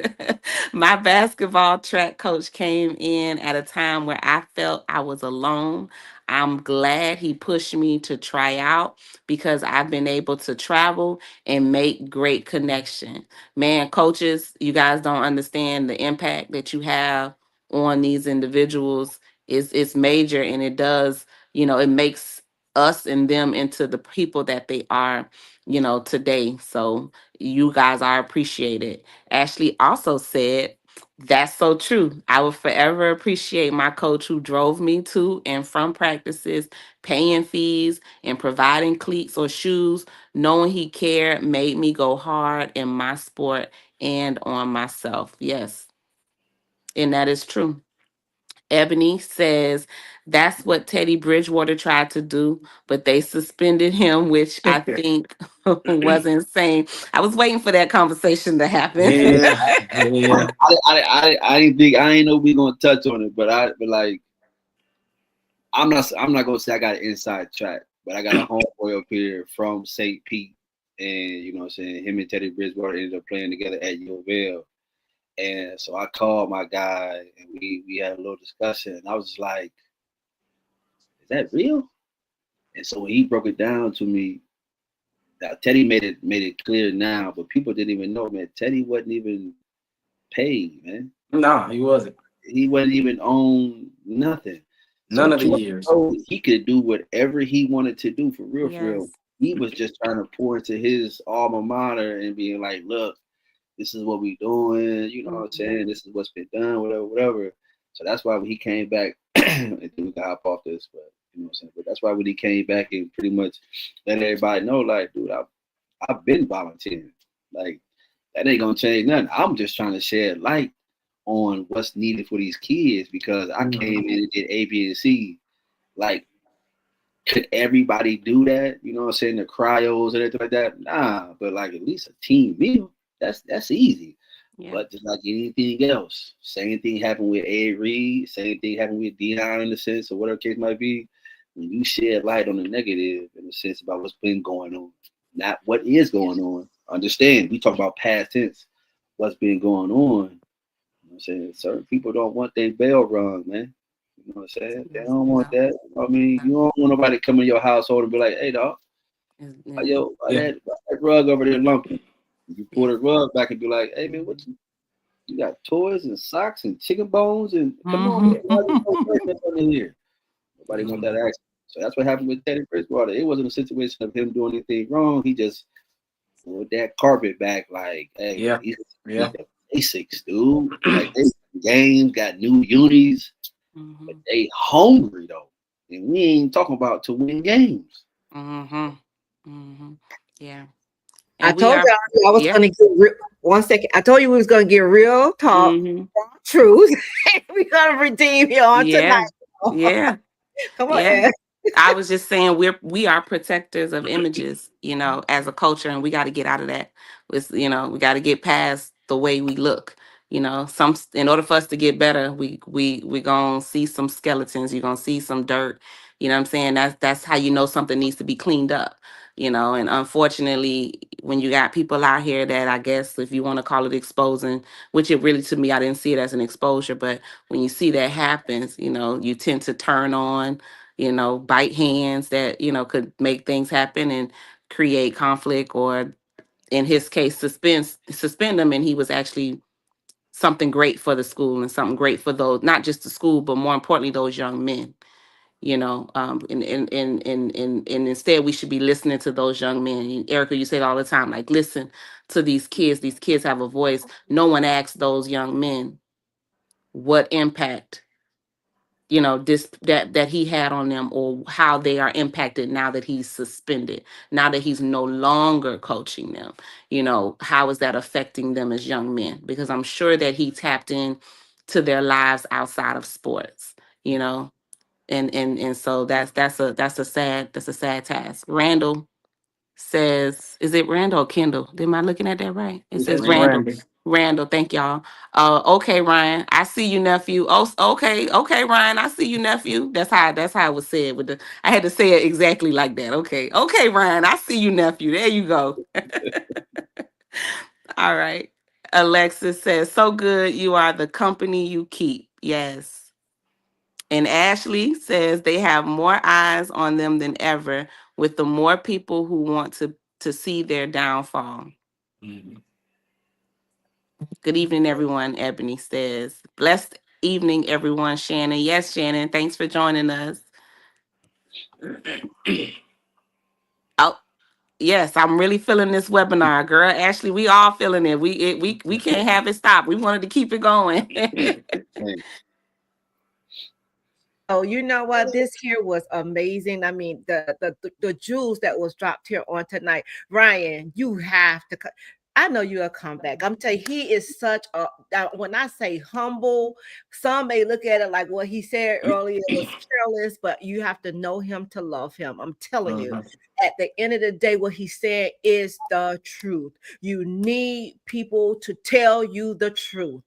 my basketball track coach came in at a time where I felt I was alone. I'm glad he pushed me to try out because I've been able to travel and make great connection. Man, coaches, you guys don't understand the impact that you have on these individuals. It's major, and it does, you know, it makes us and them into the people that they are, you know, today. So you guys are appreciated. Ashley also said, that's so true. I will forever appreciate my coach who drove me to and from practices, paying fees and providing cleats or shoes. Knowing he cared made me go hard in my sport and on myself. Yes. And that is true. Ebony says that's what Teddy Bridgewater tried to do, but they suspended him, which I think was insane. I was waiting for that conversation to happen. Yeah, yeah. I didn't think, I ain't know we gonna touch on it, but like I'm not gonna say I got an inside track, but I got a homeboy up here from St. Pete, and you know what I'm saying, him and Teddy Bridgewater ended up playing together at U of L. And so I called my guy and we had a little discussion. And I was just like, is that real? And so when he broke it down to me, now Teddy made it clear now, but people didn't even know, man. Teddy wasn't even paid, man. No, he wasn't. He wasn't even on nothing. None of the years. He could do whatever he wanted to do, for real, Yes. for real. He was just trying to pour into his alma mater and being like, look, this is what we doing, you know what I'm saying? This is what's been done, whatever. So that's why when he came back, and then we can hop off this, but you know what I'm saying? But that's why when he came back and pretty much let everybody know, like, dude, I've been volunteering. Like, that ain't gonna change nothing. I'm just trying to shed light on what's needed for these kids, because I came in and did A, B, and C. Like, could everybody do that? You know what I'm saying? The cryos and everything like that? Nah, but like at least a team meal, that's easy. But just like anything else, same thing happened with Ed Reed, same thing happened with Dion in the sense, or whatever case might be. When you shed light on the negative in the sense about what's been going on, not what is going on. Understand, we talk about past tense, what's been going on. You know what I'm saying? Certain people don't want their bell rung, man. You know what I'm saying? They don't want that. I mean, you don't want nobody to come in your household and be like, hey, dog, why that rug over there lumpy? You pull the rug back and be like, hey, man, what you got toys and socks and chicken bones and come on, man, why there's no person in here? Nobody want that action. So that's what happened with Teddy Bridgewater. It wasn't a situation of him doing anything wrong. He just pulled that carpet back like, hey, these the basics, dude. Like they games, got new unis, but they hungry though. And we ain't talking about to win games. Yeah. I told y'all I was going to get real. 1 second. I told you we was going to get real talk, truth. We're going to redeem you on tonight. Yeah. Come on, Ed. I was just saying we are protectors of images, you know, as a culture, and we got to get out of that. You know, we got to get past the way we look. You know, in order for us to get better, we gonna see some skeletons. You're gonna see some dirt. You know what I'm saying? That's how you know something needs to be cleaned up. You know, and unfortunately, when you got people out here that, I guess, if you want to call it exposing, which it really, to me, I didn't see it as an exposure, but when you see that happens, you know, you tend to turn on, you know, bite hands that, you know, could make things happen and create conflict, or in his case, suspend him. And he was actually something great for the school and something great for those, not just the school, but more importantly, those young men. You know, and instead we should be listening to those young men. Erica, you say it all the time, like, listen to these kids. These kids have a voice. No one asks those young men what impact, you know, that he had on them, or how they are impacted now that he's suspended, now that he's no longer coaching them. You know, how is that affecting them as young men? Because I'm sure that he tapped in to their lives outside of sports, you know. And so that's a sad task. Randall says, is it Randall or Kendall? Am I looking at that right? It says Randall. Randall, thank y'all. Okay, Ryan, I see you, nephew. Oh, okay, Ryan, I see you, nephew. That's how it was said. I had to say it exactly like that. Okay, Ryan, I see you, nephew. There you go. All right. Alexis says, so good. You are the company you keep. Yes. And Ashley says they have more eyes on them than ever, with the more people who want to see their downfall. Good evening, everyone. Ebony says, blessed evening, everyone. Shannon. Yes, Shannon. Thanks for joining us. Oh, yes, I'm really feeling this webinar, girl. Ashley, we all feeling it. We can't have it stop. We wanted to keep it going. Oh, you know what? This here was amazing. I mean, the jewels that was dropped here on tonight. Ryan, you have to. I know you'll come back. I'm telling you, he is such a. When I say humble, some may look at it like what he said earlier was careless, but you have to know him to love him. I'm telling you. At the end of the day, what he said is the truth. You need people to tell you the truth.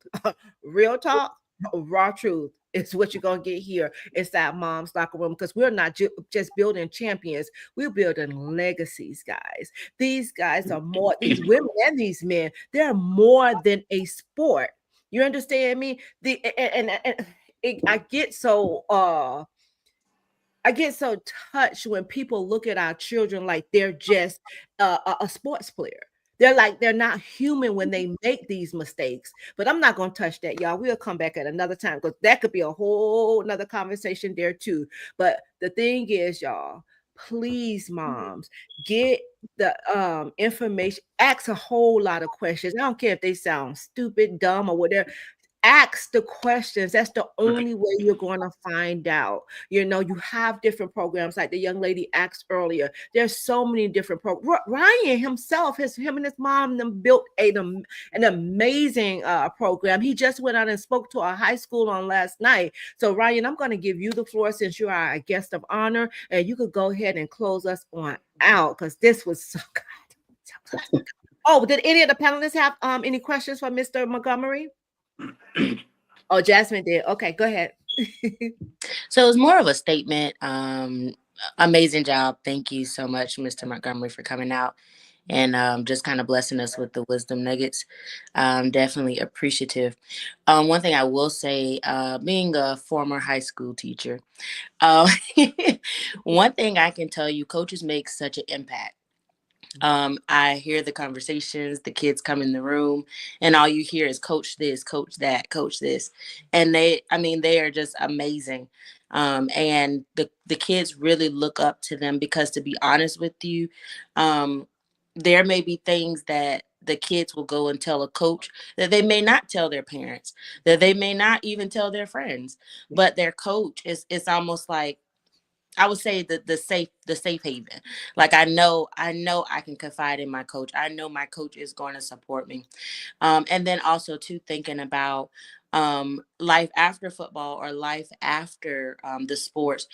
Real talk, raw truth. It's what you're going to get here inside Mom's Locker Room, because we're not just building champions. We're building legacies, guys. These guys are more, these women and these men, they're more than a sport. You understand me? I get so touched when people look at our children like they're just a sports player. They're not human when they make these mistakes. But I'm not going to touch that, y'all. We'll come back at another time, because that could be a whole nother conversation there too. But the thing is, y'all, please, moms, get the information. Ask a whole lot of questions. I don't care if they sound stupid, dumb, or whatever. Ask the questions. That's the only way you're going to find out. You know, you have different programs, like the young lady asked earlier. There's so many different programs. Ryan himself, him and his mom, them built an amazing program. He just went out and spoke to our high school on last night. So Ryan, I'm going to give you the floor, since you are a guest of honor, and you could go ahead and close us on out, because this was so good. Oh, did any of the panelists have any questions for Mr. Montgomery? Oh, Jasmine did. Okay, go ahead. So it was more of a statement. Amazing job. Thank you so much, Mr. Montgomery, for coming out and just kind of blessing us with the wisdom nuggets. Definitely appreciative. One thing I will say, being a former high school teacher, uh, one thing I can tell you, coaches make such an impact. I hear the conversations, the kids come in the room, and all you hear is coach this, coach that, coach this. And they are just amazing. And the kids really look up to them because, to be honest with you, there may be things that the kids will go and tell a coach that they may not tell their parents, that they may not even tell their friends, but their coach is, it's almost like, I would say the safe haven. Like I know I can confide in my coach. I know my coach is going to support me. And then also too, thinking about life after football or life after the sports.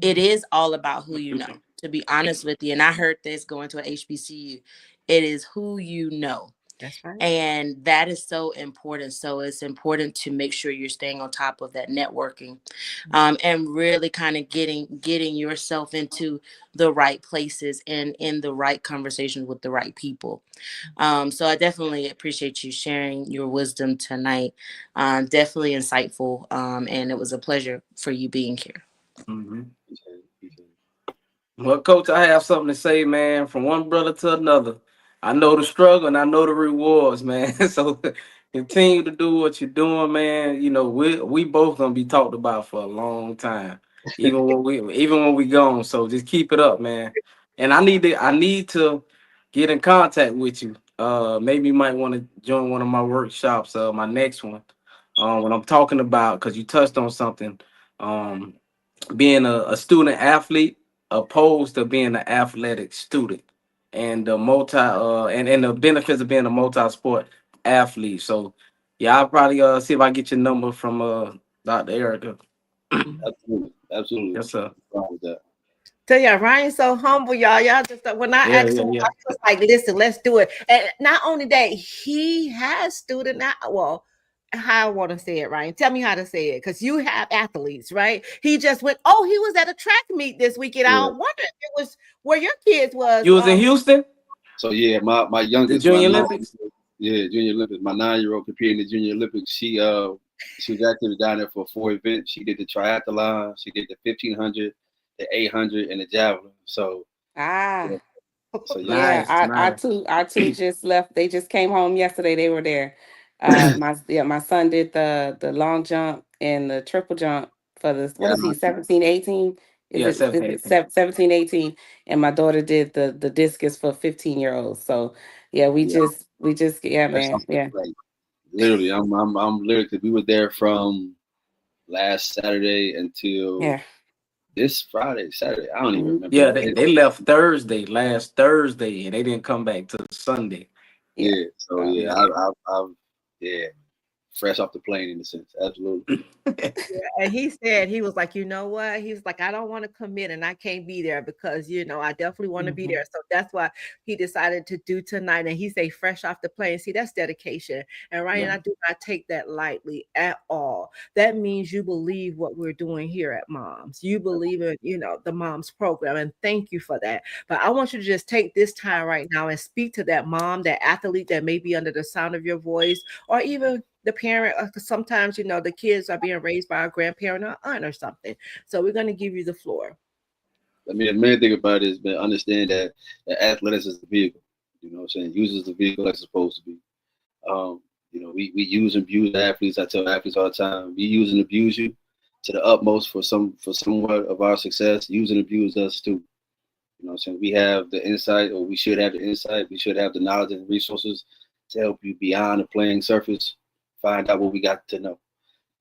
It is all about who you know, to be honest with you. And I heard this going to a HBCU. It is who you know. That's right. And that is so important. So it's important to make sure you're staying on top of that networking, and really kind of getting yourself into the right places and in the right conversations with the right people. So I definitely appreciate you sharing your wisdom tonight. Definitely insightful. And it was a pleasure for you being here. Mm-hmm. Well, Coach, I have something to say, man, from one brother to another. I know the struggle and I know the rewards, man. So continue to do what you're doing, man. You know, we both gonna be talked about for a long time, even when we gone. So just keep it up, man. And I need to get in contact with you. Maybe you might want to join one of my workshops, my next one. When I'm talking about, because you touched on something. Um, Being a student athlete opposed to being an athletic student, and the and the benefits of being a multi-sport athlete. So yeah, I'll probably see if I get your number from Dr. Erica. Absolutely. Yes, sir. Wrong with that. Tell y'all, Ryan's so humble, y'all. Y'all just when I Yeah, asked yeah, him, yeah. I was like, "Listen, let's do it." And not only that, he has student. Well, how I want to say it, Ryan. Tell me how to say it, because you have athletes, right? He just went. Oh, he was at a track meet this weekend. I Yeah. wonder if it was where your kids was. You was in Houston, So yeah, my the youngest, Junior Olympics. Junior Olympics. My 9-year-old competing in the Junior Olympics. She was actually down there for 4 events. She did the triathlon. She did the 1500, the 800, and the javelin. So Ah, yeah. yeah. Nice, nice. Our two just left. They just came home yesterday. They were there. My son did the long jump and the triple jump for the, what Yeah, is he, 17, 18? Yeah, Is it 17. 17, 18? And my daughter did the discus for 15-year-olds. So yeah, yeah, that's man. something Yeah. like literally. I'm literally, 'cause we were there from last Saturday until Yeah. this Friday, Saturday. I don't even Mhm. remember. Yeah, they left last Thursday, and they didn't come back till Sunday. Yeah. Yeah. So yeah, Yeah. I've yeah, fresh off the plane in a sense. Absolutely. And he said, he was like, you know what? He was like, I don't want to commit and I can't be there because, I definitely want to be there. So that's why he decided to do tonight. And he say fresh off the plane. See, that's dedication. And Ryan, Yeah. I do not take that lightly at all. That means you believe what we're doing here at Moms. You believe in, the Moms program. And thank you for that. But I want you to just take this time right now and speak to that mom, that athlete that may be under the sound of your voice, or even the parent, because sometimes the kids are being raised by a grandparent or aunt or something. So we're going to give you the floor. I mean, the main thing about it is to understand that athletics is the vehicle. You know what I'm saying? Uses the vehicle like it's supposed to be. We use and abuse athletes. I tell athletes all the time, we use and abuse you to the utmost for somewhat of our success. Use and abuse us too. You know what I'm saying? We have the insight, or we should have the insight. We should have the knowledge and resources to help you beyond the playing surface, find out what we got to know.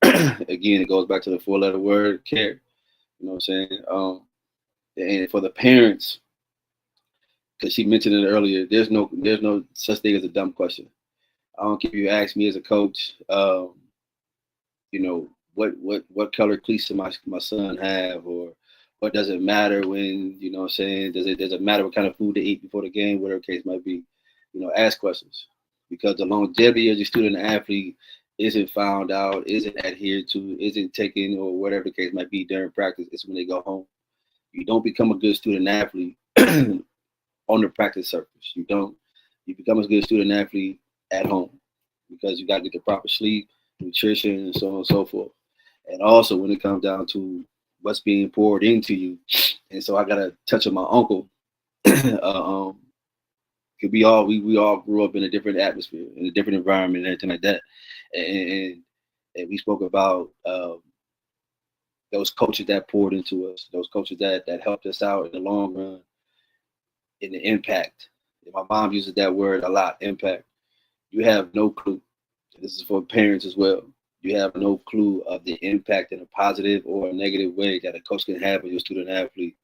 Again, it goes back to the 4-letter word, care. You know what I'm saying? And for the parents, because she mentioned it earlier, there's no such thing as a dumb question. I don't care if you ask me as a coach, what color cleats does my son have, or what does it matter when, does it matter what kind of food they eat before the game, whatever the case might be. ask questions, because the longevity of the student athlete isn't found out, isn't adhered to, isn't taken, or whatever the case might be during practice. It's when they go home. You don't become a good student athlete on the practice surface. You don't. You become a good student athlete at home, because you got to get the proper sleep, nutrition, and so on and so forth. And also when it comes down to what's being poured into you. And so I got to touch on my uncle. We all grew up in a different atmosphere, in a different environment, and everything like that. And we spoke about those coaches that poured into us, those coaches that helped us out in the long run, in the impact. And my mom uses that word a lot, impact. You have no clue. This is for parents as well. You have no clue of the impact in a positive or a negative way that a coach can have on your student athlete.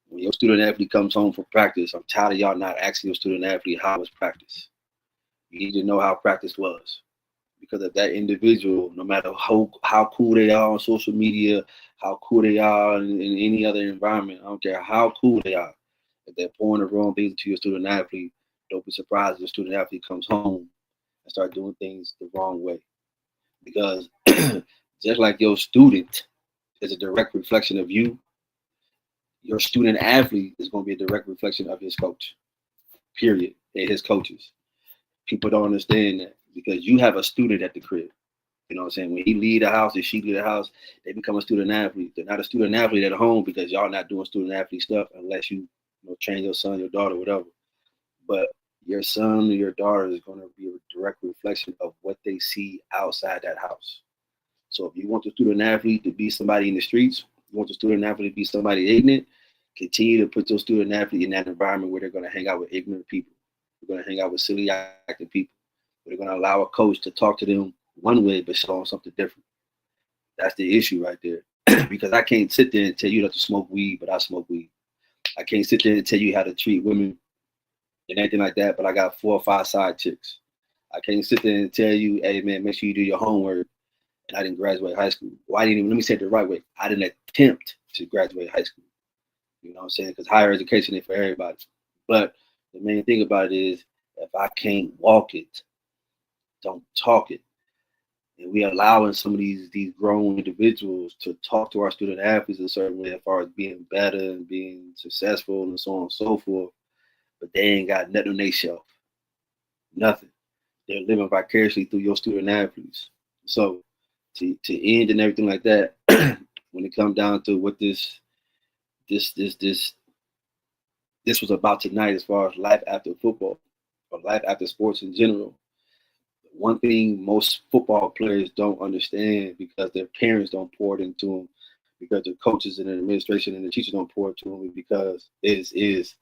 When your student athlete comes home from practice, I'm tired of y'all not asking your student athlete how was practice. You need to know how practice was. Because of that individual, no matter how cool they are on social media, how cool they are in any other environment, I don't care how cool they are. If they're pouring the wrong things to your student athlete, don't be surprised if your student athlete comes home and start doing things the wrong way. Because just like your student is a direct reflection of you, your student athlete is going to be a direct reflection of his coach, period, and his coaches. People don't understand that, because you have a student at the crib. You know what I'm saying? When he leave the house and she leave the house, they become a student athlete. They're not a student athlete at home, because y'all not doing student athlete stuff unless you train your son, your daughter, whatever. But your son or your daughter is going to be a direct reflection of what they see outside that house. So if you want the student athlete to be somebody in the streets, you want the student athlete to be somebody ignorant, continue to put your student athlete in that environment where they're going to hang out with ignorant people. They're going to hang out with silly acting people. They're going to allow a coach to talk to them one way but show them something different. That's the issue right there. Because I can't sit there and tell you not to smoke weed, but I smoke weed. I can't sit there and tell you how to treat women and anything like that, but I got 4 or 5 side chicks. I can't sit there and tell you, hey man, make sure you do your homework, and I didn't graduate high school. Well, I didn't even, let me say it the right way. I didn't attempt to graduate high school. You know what I'm saying? Because higher education ain't for everybody. But the main thing about it is, if I can't walk it, don't talk it. And we allowing some of these grown individuals to talk to our student athletes a certain way as far as being better and being successful and so on and so forth. But they ain't got nothing on their shelf. Nothing. They're living vicariously through your student athletes. So to end and everything like that, when it comes down to what this was about tonight, as far as life after football or life after sports in general, one thing most football players don't understand, because their parents don't pour it into them, because their coaches and the administration and the teachers don't pour it to them, because there is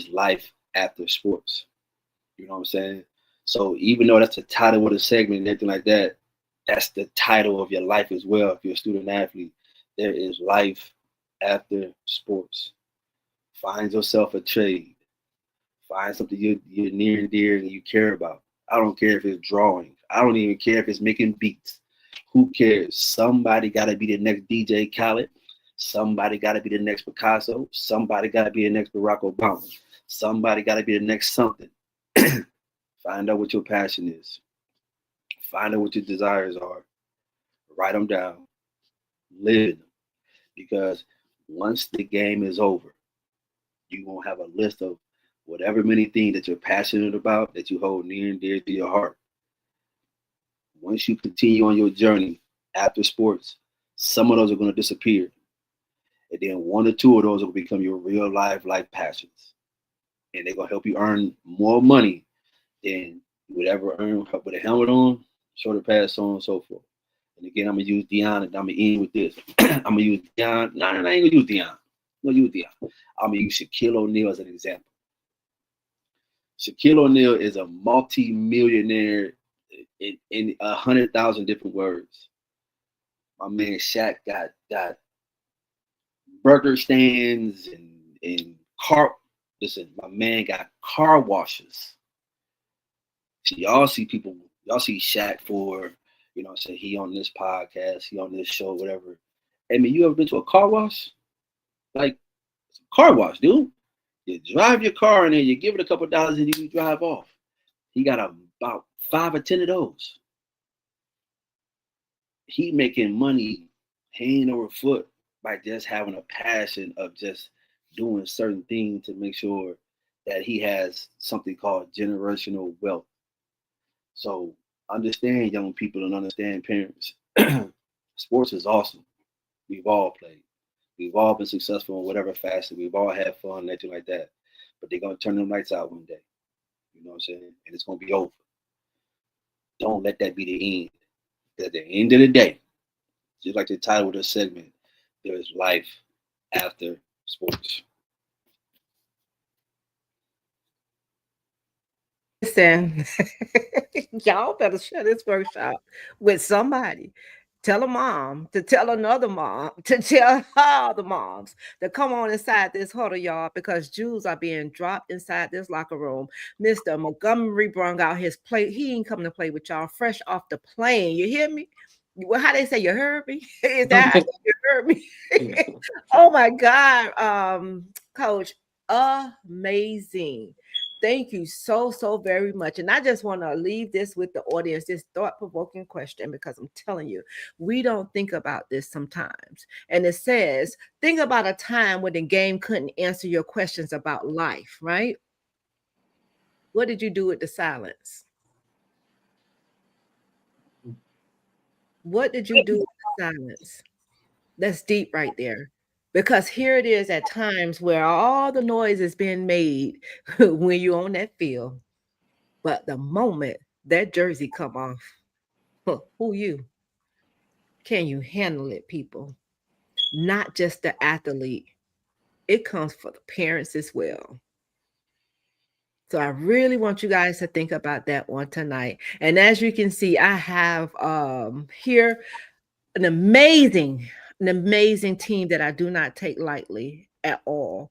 life after sports. You know what I'm saying? So even though that's the title of the segment and everything like that, that's the title of your life as well. If you're a student athlete, there is life after sports. Find yourself a trade. Find something you're near and dear and you care about. I don't care if it's drawing. I don't even care if it's making beats. Who cares? Somebody got to be the next DJ Khaled. Somebody got to be the next Picasso. Somebody got to be the next Barack Obama. Somebody got to be the next something. Find out what your passion is. Find out what your desires are. Write them down. Live them. Because once the game is over, you're going to have a list of whatever many things that you're passionate about, that you hold near and dear to your heart. Once you continue on your journey after sports, some of those are going to disappear. And then 1 or 2 of those will become your real life passions. And they're going to help you earn more money than you would ever earn with a helmet on, shoulder pads, so on and so forth. And again, I'm going to use Deion, and I'm going to end with this. I'm going to use Deion. No, I ain't going to use Deion. I'm going to use Deion. I'm going to use Shaquille O'Neal as an example. Shaquille O'Neal is a multi-millionaire in 100,000 different words. My man Shaq got burger stands and car. Listen, my man got car washes. See, y'all see Shaq for, you know, say he on this podcast, he on this show, whatever. I mean, you ever been to a car wash? Like, car wash, dude. You drive your car in there, you give it a couple dollars, and you drive off. He got about 5 or 10 of those. He making money hand over foot by just having a passion of just doing certain things to make sure that he has something called generational wealth. So understand young people and understand parents. Sports is awesome. We've all played. We've all been successful in whatever fashion. We've all had fun and everything like that. But they're gonna turn them lights out one day. You know what I'm saying? And it's gonna be over. Don't let that be the end. At the end of the day, just like the title of this segment, there is life after sports. Listen, y'all better share this workshop with somebody. Tell a mom to tell another mom to tell other moms to come on inside this huddle, y'all, because jewels are being dropped inside this locker room. Mr. Montgomery brung out his play. He ain't coming to play with y'all fresh off the plane. You hear me? Well, how they say you heard me? Is that how you heard me? Oh my God, Coach, amazing. Thank you so very much. And I just want to leave this with the audience, this thought-provoking question, because I'm telling you, we don't think about this sometimes. And it says, think about a time when the game couldn't answer your questions about life, right? What did you do with the silence? What did you do with the silence? That's deep right there. Because here it is at times where all the noise is being made when you're on that field. But the moment that jersey come off, who you? Can you handle it, people? Not just the athlete. It comes for the parents as well. So I really want you guys to think about that one tonight. And as you can see, I have here an amazing team that I do not take lightly at all.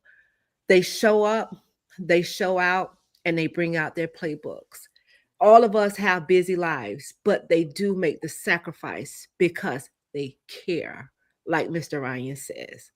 They show up, they show out, and they bring out their playbooks. All of us have busy lives, but they do make the sacrifice because they care, like Mr. Ryan says.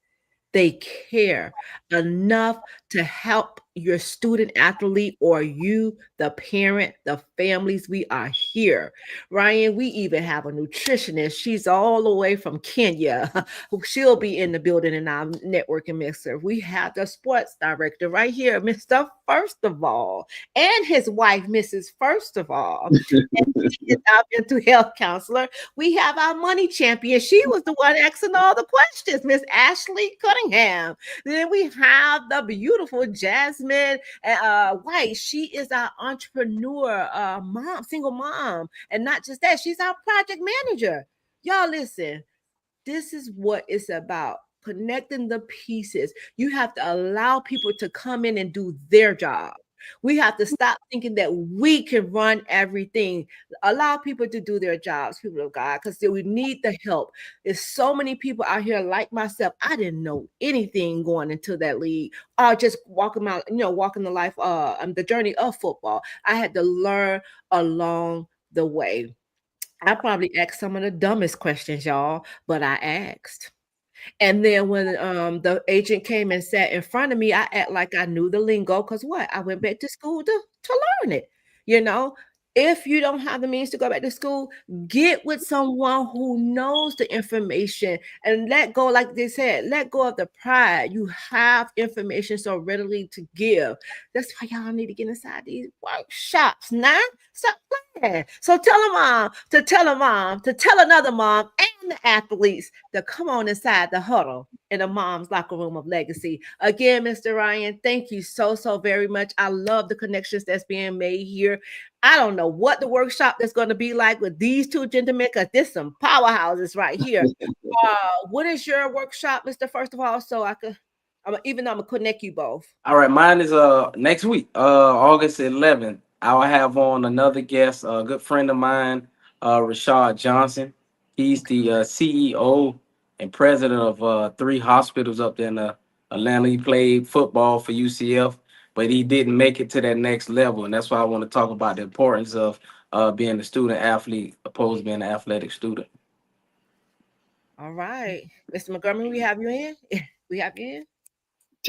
They care enough to help your student athlete or you, the parent, the families. We are here. Ryan, we even have a nutritionist. She's all the way from Kenya. She'll be in the building in our networking mixer. We have the sports director right here, Mr. First of All, and his wife, Mrs. First of All. And he is our mental health counselor. We have our money champion. She was the one asking all the questions, Miss Ashley Cunningham. Then we have the beautiful Jasmine White. She is our entrepreneur mom, single mom. And not just that, she's our project manager. Y'all listen, this is what it's about. Connecting the pieces. You have to allow people to come in and do their job. We have to stop thinking that we can run everything. Allow people to do their jobs, people of God, because we need the help. There's so many people out here like myself. I didn't know anything going into that league, or just walking out, walking the life, the journey of football. I had to learn along the way. I probably asked some of the dumbest questions, y'all, but I asked. And then when the agent came and sat in front of me, I act like I knew the lingo because what? I went back to school to learn it. You know, if you don't have the means to go back to school, get with someone who knows the information and let go, like they said, let go of the pride. You have information so readily to give. That's why y'all need to get inside these workshops now. Stop playing. So tell a mom to tell a mom to tell another mom and the athletes to come on inside the huddle in a mom's locker room of legacy. Again, Mr. Ryan, thank you so very much. I love the connections that's being made here. I don't know what the workshop is going to be like with these two gentlemen because there's some powerhouses right here. What is your workshop, Mr. First of all, so I could, even though I'm gonna connect you both. All right, mine is next week, August 11th. I'll have on another guest, a good friend of mine, Rashad Johnson. He's the CEO and president of 3 hospitals up there in Atlanta. He played football for UCF, but he didn't make it to that next level, and that's why I want to talk about the importance of being a student athlete opposed to being an athletic student. All right, Mr. Montgomery, we have you in. We have you in.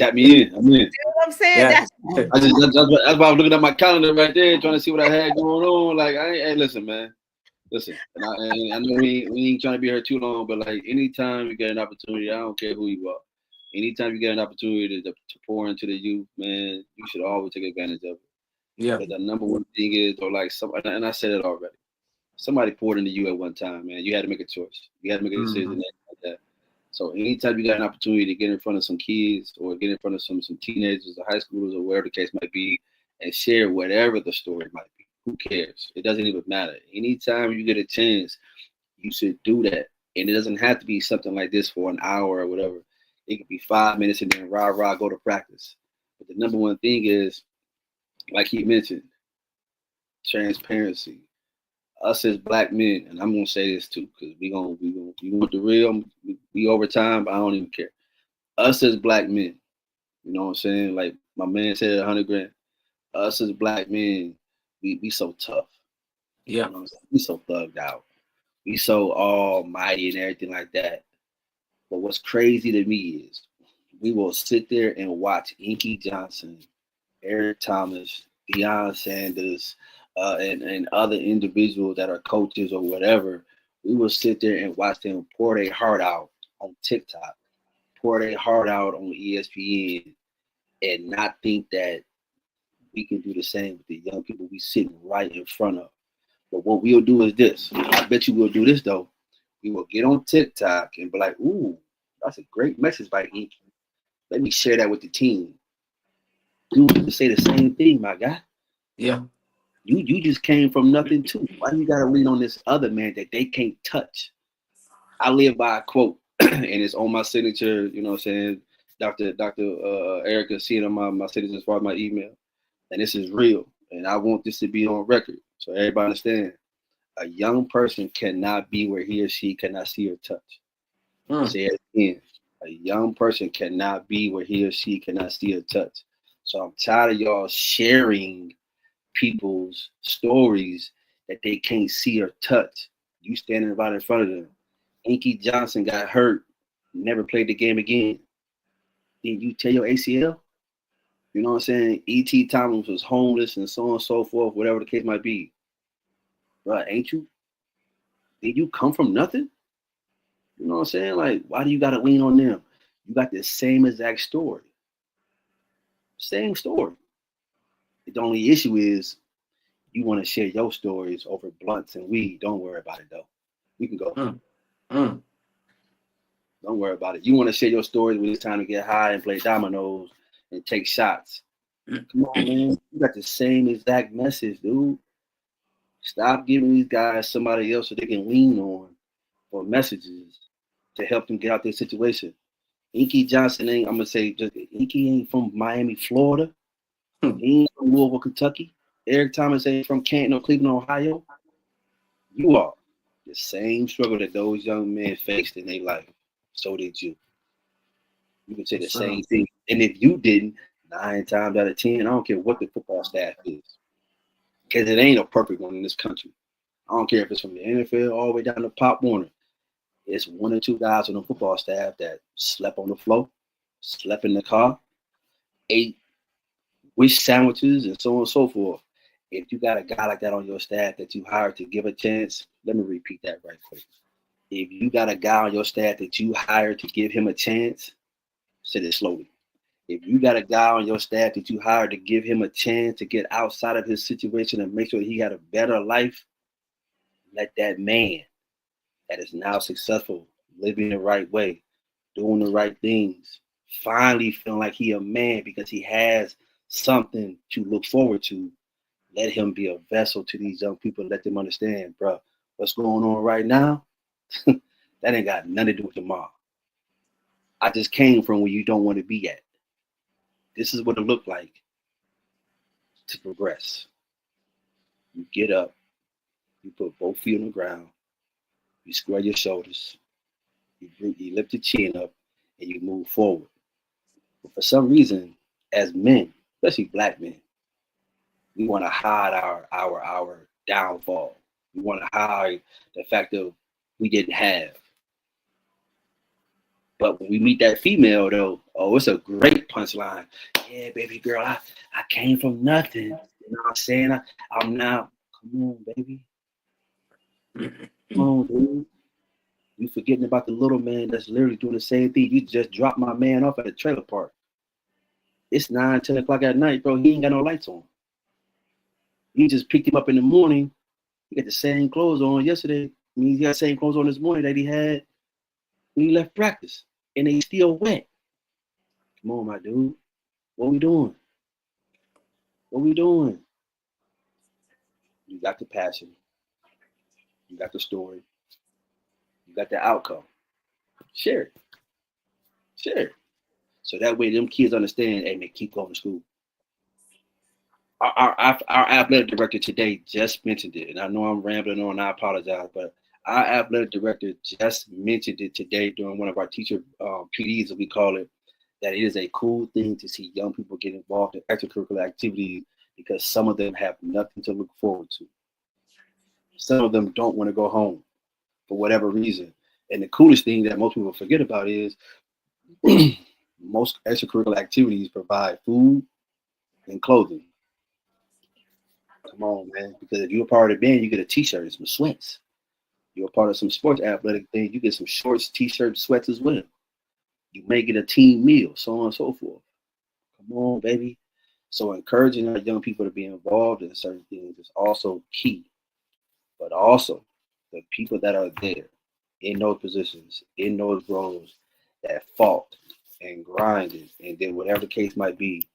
Tap me in. I'm in. You know what I'm saying? Yeah. That's why I'm looking at my calendar right there, trying to see what I had going on. Like, hey, listen, man. Listen, and I know we ain't trying to be here too long, but like anytime you get an opportunity, I don't care who you are. Anytime you get an opportunity to pour into the youth, man, you should always take advantage of it. Yeah. But the number one thing is, or like and I said it already. Somebody poured into you at one time, man. You had to make a choice. You had to make a decision like that. So anytime you got an opportunity to get in front of some kids or get in front of some teenagers or high schoolers or whatever the case might be, and share whatever the story might be, who cares? It doesn't even matter. Anytime you get a chance, you should do that. And it doesn't have to be something like this for an hour or whatever. It could be 5 minutes and then rah, go to practice. But the number one thing is, like he mentioned, transparency. Us as black men, and I'm gonna say this too, because we want the real. We over time, but I don't even care. Us as black men, you know what I'm saying? Like my man said, 100 grand. Us as black men, we so tough. Yeah. You know what I'm saying? We so thugged out. We so almighty and everything like that. But what's crazy to me is we will sit there and watch Inky Johnson, Eric Thomas, Deion Sanders, and other individuals that are coaches or whatever. We will sit there and watch them pour their heart out on TikTok, pour their heart out on ESPN, and not think that we can do the same with the young people we sitting right in front of. But what we'll do is this. I bet you we'll do this though. We will get on TikTok and be like, ooh, that's a great message by Inky. Let me share that with the team. You can say the same thing, my guy. Yeah. You just came from nothing too. Why you gotta lean on this other man that they can't touch? I live by a quote, and it's on my signature. You know what I'm saying, Dr. Erica, see it on my signature as far as my email, and this is real. And I want this to be on record so everybody understand. A young person cannot be where he or she cannot see or touch. Say it again. A young person cannot be where he or she cannot see or touch. So I'm tired of y'all sharing people's stories that they can't see or touch. You standing right in front of them. Inky Johnson got hurt, never played the game again. Did you tear your ACL? You know what I'm saying? E.T. Thomas was homeless and so on and so forth, whatever the case might be. Bro, ain't you? Did you come from nothing? You know what I'm saying? Like, why do you got to lean on them? You got the same exact story. Same story. The only issue is you want to share your stories over blunts and weed. Don't worry about it, though. We can go. Don't worry about it. You want to share your stories when it's time to get high and play dominoes and take shots. Come on, man. You got the same exact message, dude. Stop giving these guys somebody else so they can lean on for messages to help them get out their situation. Inky Johnson ain't, I'm going to say, just Inky ain't from Miami, Florida. He ain't from Louisville, Kentucky. Eric Thomas ain't from Canton or Cleveland, Ohio. You are. The same struggle that those young men faced in their life. So did you. You can say the same thing. And if you didn't, 9 times out of 10, I don't care what the football staff is. Because it ain't a perfect one in this country. I don't care if it's from the NFL all the way down to Pop Warner. It's 1 or 2 guys on the football staff that slept on the floor, slept in the car, ate wish sandwiches, and so on and so forth. If you got a guy like that on your staff that you hired to give a chance, let me repeat that right quick. If you got a guy on your staff that you hired to give him a chance, say it slowly. If you got a guy on your staff that you hired to give him a chance to get outside of his situation and make sure he had a better life, let that man that is now successful, living the right way, doing the right things, finally feeling like he a man because he has something to look forward to, let him be a vessel to these young people. Let them understand, bro, what's going on right now, that ain't got nothing to do with tomorrow. I just came from where you don't want to be at. This is what it looked like to progress. You get up, you put both feet on the ground, you square your shoulders, you lift your chin up, and you move forward. But for some reason, as men, especially black men, we want to hide our downfall. We want to hide the fact that we didn't have. But when we meet that female, though, oh, it's a great punchline. Yeah, baby girl, I came from nothing. You know what I'm saying? I'm now. Come on, baby. Come on, dude. You forgetting about the little man that's literally doing the same thing. You just dropped my man off at a trailer park. It's 9, 10 o'clock at night, bro. He ain't got no lights on. You just picked him up in the morning. He got the same clothes on yesterday. I mean, he got the same clothes on this morning that he had when he left practice. And they still wet. Come on, my dude. What we doing? What we doing? You got the passion. You got the story. You got the outcome. Share it. Share it. So that way them kids understand, hey, man, keep going to school. Our athletic director today just mentioned it. And I know I'm rambling on, I apologize, but our athletic director just mentioned it today during one of our teacher PDs, as we call it, that it is a cool thing to see young people get involved in extracurricular activities because some of them have nothing to look forward to. Some of them don't want to go home for whatever reason. And the coolest thing that most people forget about is most extracurricular activities provide food and clothing. Come on, man. Because if you're a part of the band, you get a t-shirt and some sweats. You're a part of some sports athletic thing, you get some shorts, t-shirts, sweats as well. You may get a team meal, so on and so forth. Come on, baby. So encouraging our young people to be involved in certain things is also key. But also, the people that are there in those positions, in those roles, that fought and grinded, and then whatever the case might be,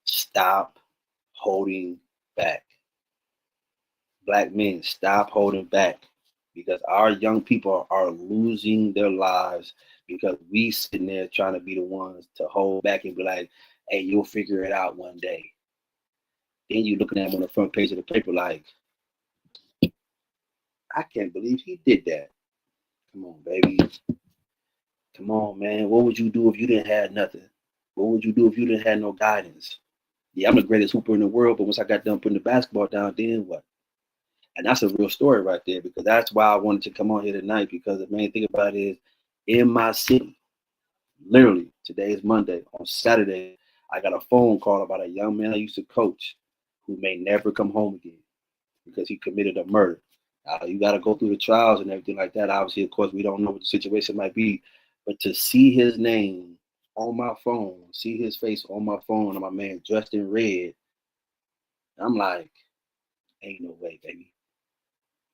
stop holding back. Black men, stop holding back, because our young people are losing their lives because we sitting there trying to be the ones to hold back and be like, hey, you'll figure it out one day. Then you looking at them on the front page of the paper like, I can't believe he did that. Come on, baby. Come on, man. What would you do if you didn't have nothing? What would you do if you didn't have no guidance? Yeah, I'm the greatest hooper in the world, but once I got done putting the basketball down, then what? And that's a real story right there, because that's why I wanted to come on here tonight, because the main thing about it is, in my city, literally, today is Monday. On Saturday, I got a phone call about a young man I used to coach who may never come home again because he committed a murder. You got to go through the trials and everything like that. Obviously, of course, we don't know what the situation might be, but to see his name on my phone, see his face on my phone, and my man dressed in red, I'm like, ain't no way, baby.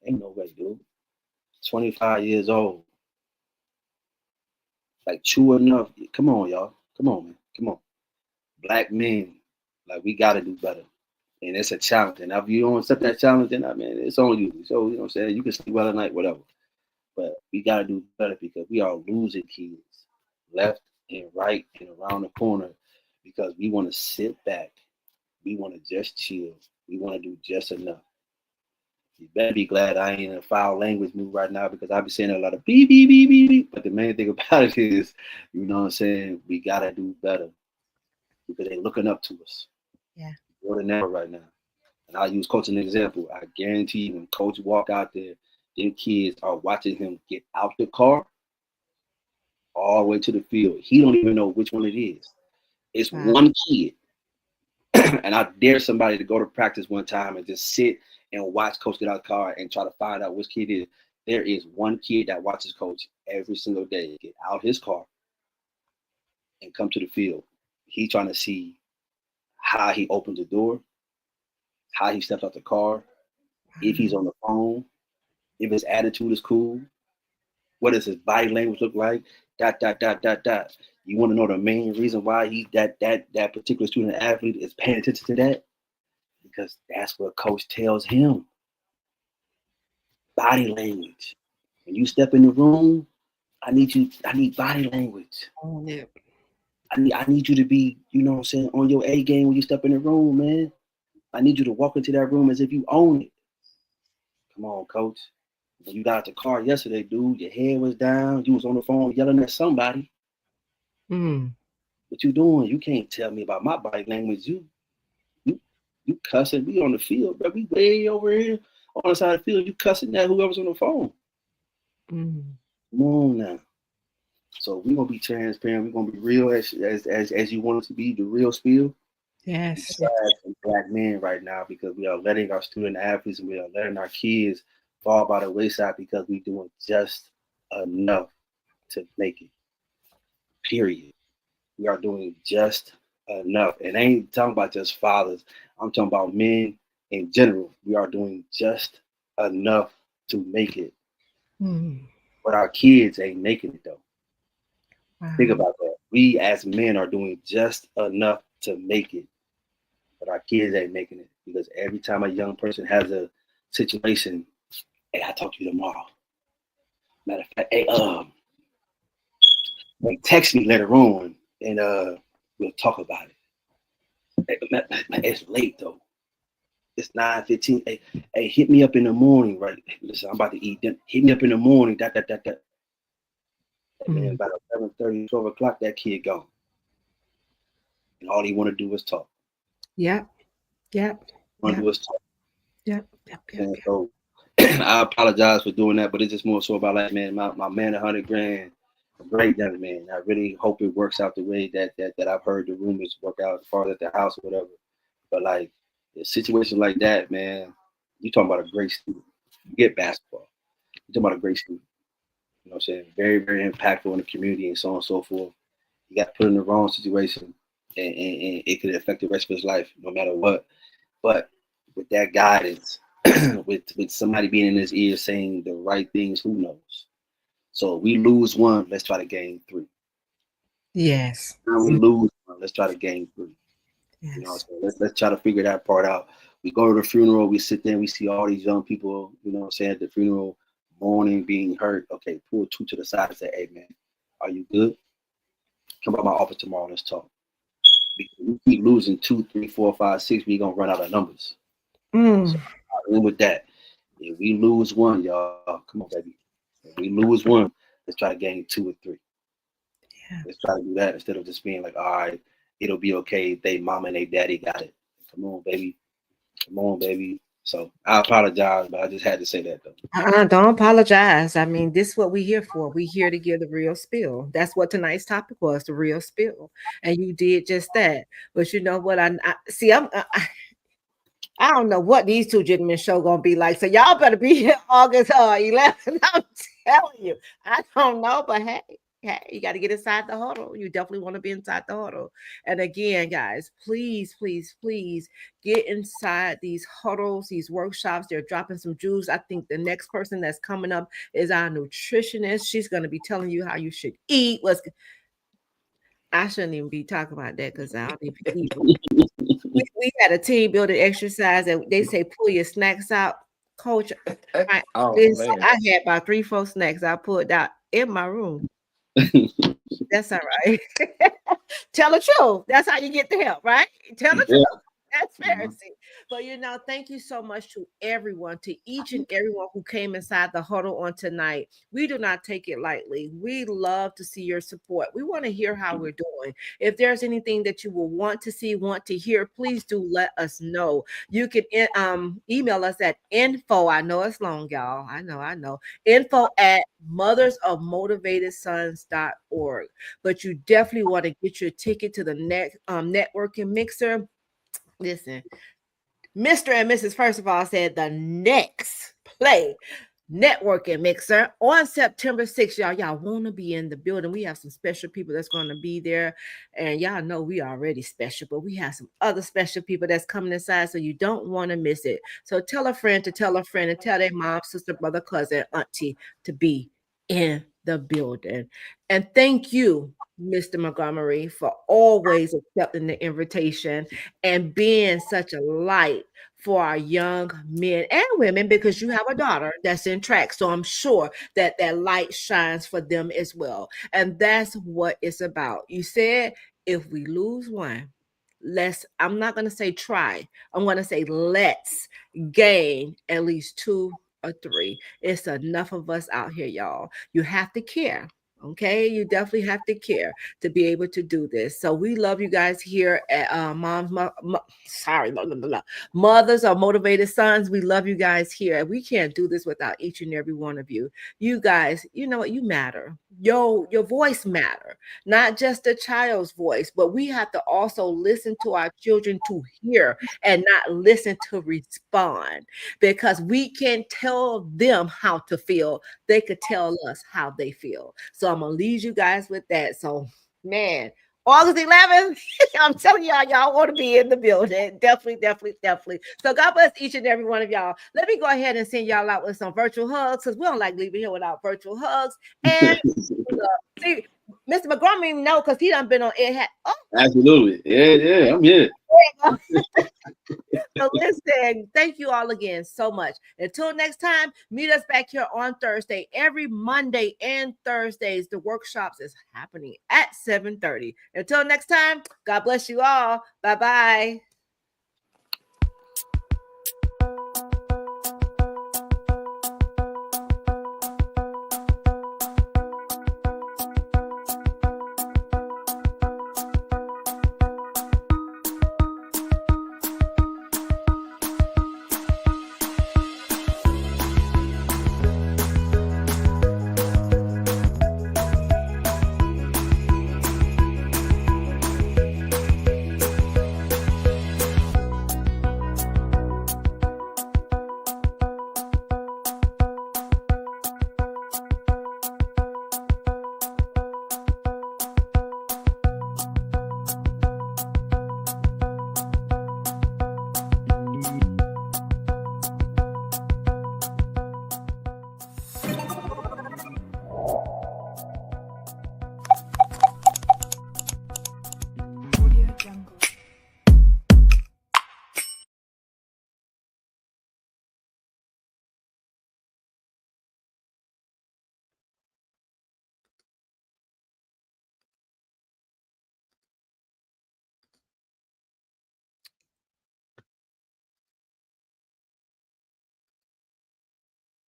Ain't no way, dude. 25 years old. Like, true enough. Come on, y'all. Come on, man. Come on. Black men, like, we got to do better. And it's a challenge. And if you don't accept that challenge, then, man, it's on you. So, you know what I'm saying? You can sleep well at night, whatever. But we got to do better, because we are losing kids left and right and around the corner because we want to sit back. We want to just chill. We want to do just enough. You better be glad I ain't in a foul language mood right now, because I be saying a lot of beep, beep, beep, beep, beep. But the main thing about it is, you know what I'm saying, we got to do better because they're looking up to us. Yeah. More than ever right now. And I'll use Coach as an example. I guarantee you, when Coach walk out there, them kids are watching him get out the car all the way to the field. He don't even know which one it is. It's one kid. And I dare somebody to go to practice one time and just sit and watch Coach get out of the car and try to find out which kid it is. There is one kid that watches Coach every single day get out his car and come to the field. He trying to see how he opens the door, how he steps out the car, if he's on the phone, if his attitude is cool, what does his body language look like, ... You want to know the main reason why that particular student athlete is paying attention to that? Because that's what Coach tells him. Body language. When you step in the room, I need body language. Oh, yeah. I need you to be, you know what I'm saying, on your A game when you step in the room, man. I need you to walk into that room as if you own it. Come on, Coach. When you got out the car yesterday, dude, your head was down. You was on the phone yelling at somebody. What you doing? You can't tell me about my body language. You cussing. We on the field, bro. We way over here on the side of the field. You cussing at whoever's on the phone. Come on now. So we're gonna be transparent. We're gonna be real as you want it to be, the real spiel. Yes. As black men right now, because we are letting our student athletes and we are letting our kids fall by the wayside because we're doing just enough to make it. Period. We are doing just enough. And I ain't talking about just fathers. I'm talking about men in general. We are doing just enough to make it. Mm. But our kids ain't making it though. Wow. Think about that. We as men are doing just enough to make it, but our kids ain't making it because every time a young person has a situation, hey, I'll talk to you tomorrow. Matter of fact, hey, like text me later on and we'll talk about it. Hey, it's late though. It's 9:15. Hey, hit me up in the morning, right? Listen, I'm about to eat dinner. Hit me up in the morning. That. And then about 11:30, 12 o'clock, that kid gone. And all he want to do is talk. Yep. Yep. Want to do is talk. Yep. And so I apologize for doing that, but it's just more so about like, man, my man, 100 grand, great young man. I really hope it works out the way that I've heard the rumors work out as far as at the house or whatever. But like a situation like that, man, you talking about a great student. You get basketball. You talking about a great student. You know what I'm saying? Very, very impactful in the community and so on and so forth. He got put in the wrong situation and it could affect the rest of his life no matter what. But with that guidance, with somebody being in his ear saying the right things, who knows? So we lose one, let's try to gain three. Yes. Now we lose one, let's try to gain three. Yes. You know, so let's try to figure that part out. We go to the funeral, we sit there, we see all these young people, you know what I'm saying, at the funeral, mourning, being hurt. Okay, pull two to the side and say, hey man, are you good? Come by my office tomorrow, let's talk. Because we keep losing 2, 3, 4, 5, 6, we're gonna run out of numbers. So I'll with that. If we lose one, y'all, come on, baby. If we lose one, let's try to gain 2 or 3. Yeah. Let's try to do that instead of just being like, all right, it'll be okay. They mom and they daddy got it. Come on, baby. Come on, baby. So I apologize, but I just had to say that though. Don't apologize. I mean, this is what we're here for. We're here to give the real spill. That's what tonight's topic was, the real spill. And you did just that. But you know what? I see. I don't know what these two gentlemen show gonna be like. So y'all better be here August 11th. I'm telling you. I don't know, but hey, you got to get inside the huddle. You definitely want to be inside the huddle. And again, guys, please, please, please get inside these huddles, these workshops. They're dropping some jewels. I think the next person that's coming up is our nutritionist. She's going to be telling you how you should eat. I shouldn't even be talking about that because I don't even eat. We had a team building exercise that they say pull your snacks out. Coach, I had about 3, 4 snacks I pulled out in my room. That's all right. Tell the truth. That's how you get the help, right? Tell the truth. Transparency. But thank you so much to everyone, to each and everyone who came inside the huddle on tonight. We do not take it lightly. We love to see your support. We want to hear how we're doing. If there's anything that you will want to see, want to hear, please do let us know. You can email us at info. I know it's long, y'all. I know. Info at mothersofmotivatedsons.org. But you definitely want to get your ticket to the next networking mixer. Listen, Mr. and Mrs. First of all said the next play networking mixer on September 6th. Y'all want to be in the building. We have some special people that's going to be there. And y'all know we are already special, but we have some other special people that's coming inside. So you don't want to miss it. So tell a friend to tell a friend and tell their mom, sister, brother, cousin, auntie to be in the building. And thank you, Mr. Montgomery, for always accepting the invitation and being such a light for our young men and women, because you have a daughter that's in track. So I'm sure that light shines for them as well. And that's what it's about. You said, if we lose one, I'm not going to say try. I'm going to say let's gain at least 2 or 3. It's enough of us out here, y'all. You have to care. Okay, you definitely have to care to be able to do this. So we love you guys here at Mothers Are Motivated Sons. We love you guys here. We can't do this without each and every one of you. You guys, you know what? You matter. Your voice matter, not just the child's voice, but we have to also listen to our children to hear and not listen to respond, because we can't tell them how to feel. They could tell us how they feel. So I'm gonna leave you guys with that. So, man, August 11th, I'm telling y'all want to be in the building. Definitely. So God bless each and every one of y'all. Let me go ahead and send y'all out with some virtual hugs, because we don't like leaving here without virtual hugs. And see, Mr. Montgomery know, because he done been on air. Absolutely. Yeah, I'm here. So listen, thank you all again so much. Until next time, meet us back here on Thursday. Every Monday and Thursdays, the workshops is happening at 7:30. Until next time, God bless you all. Bye-bye.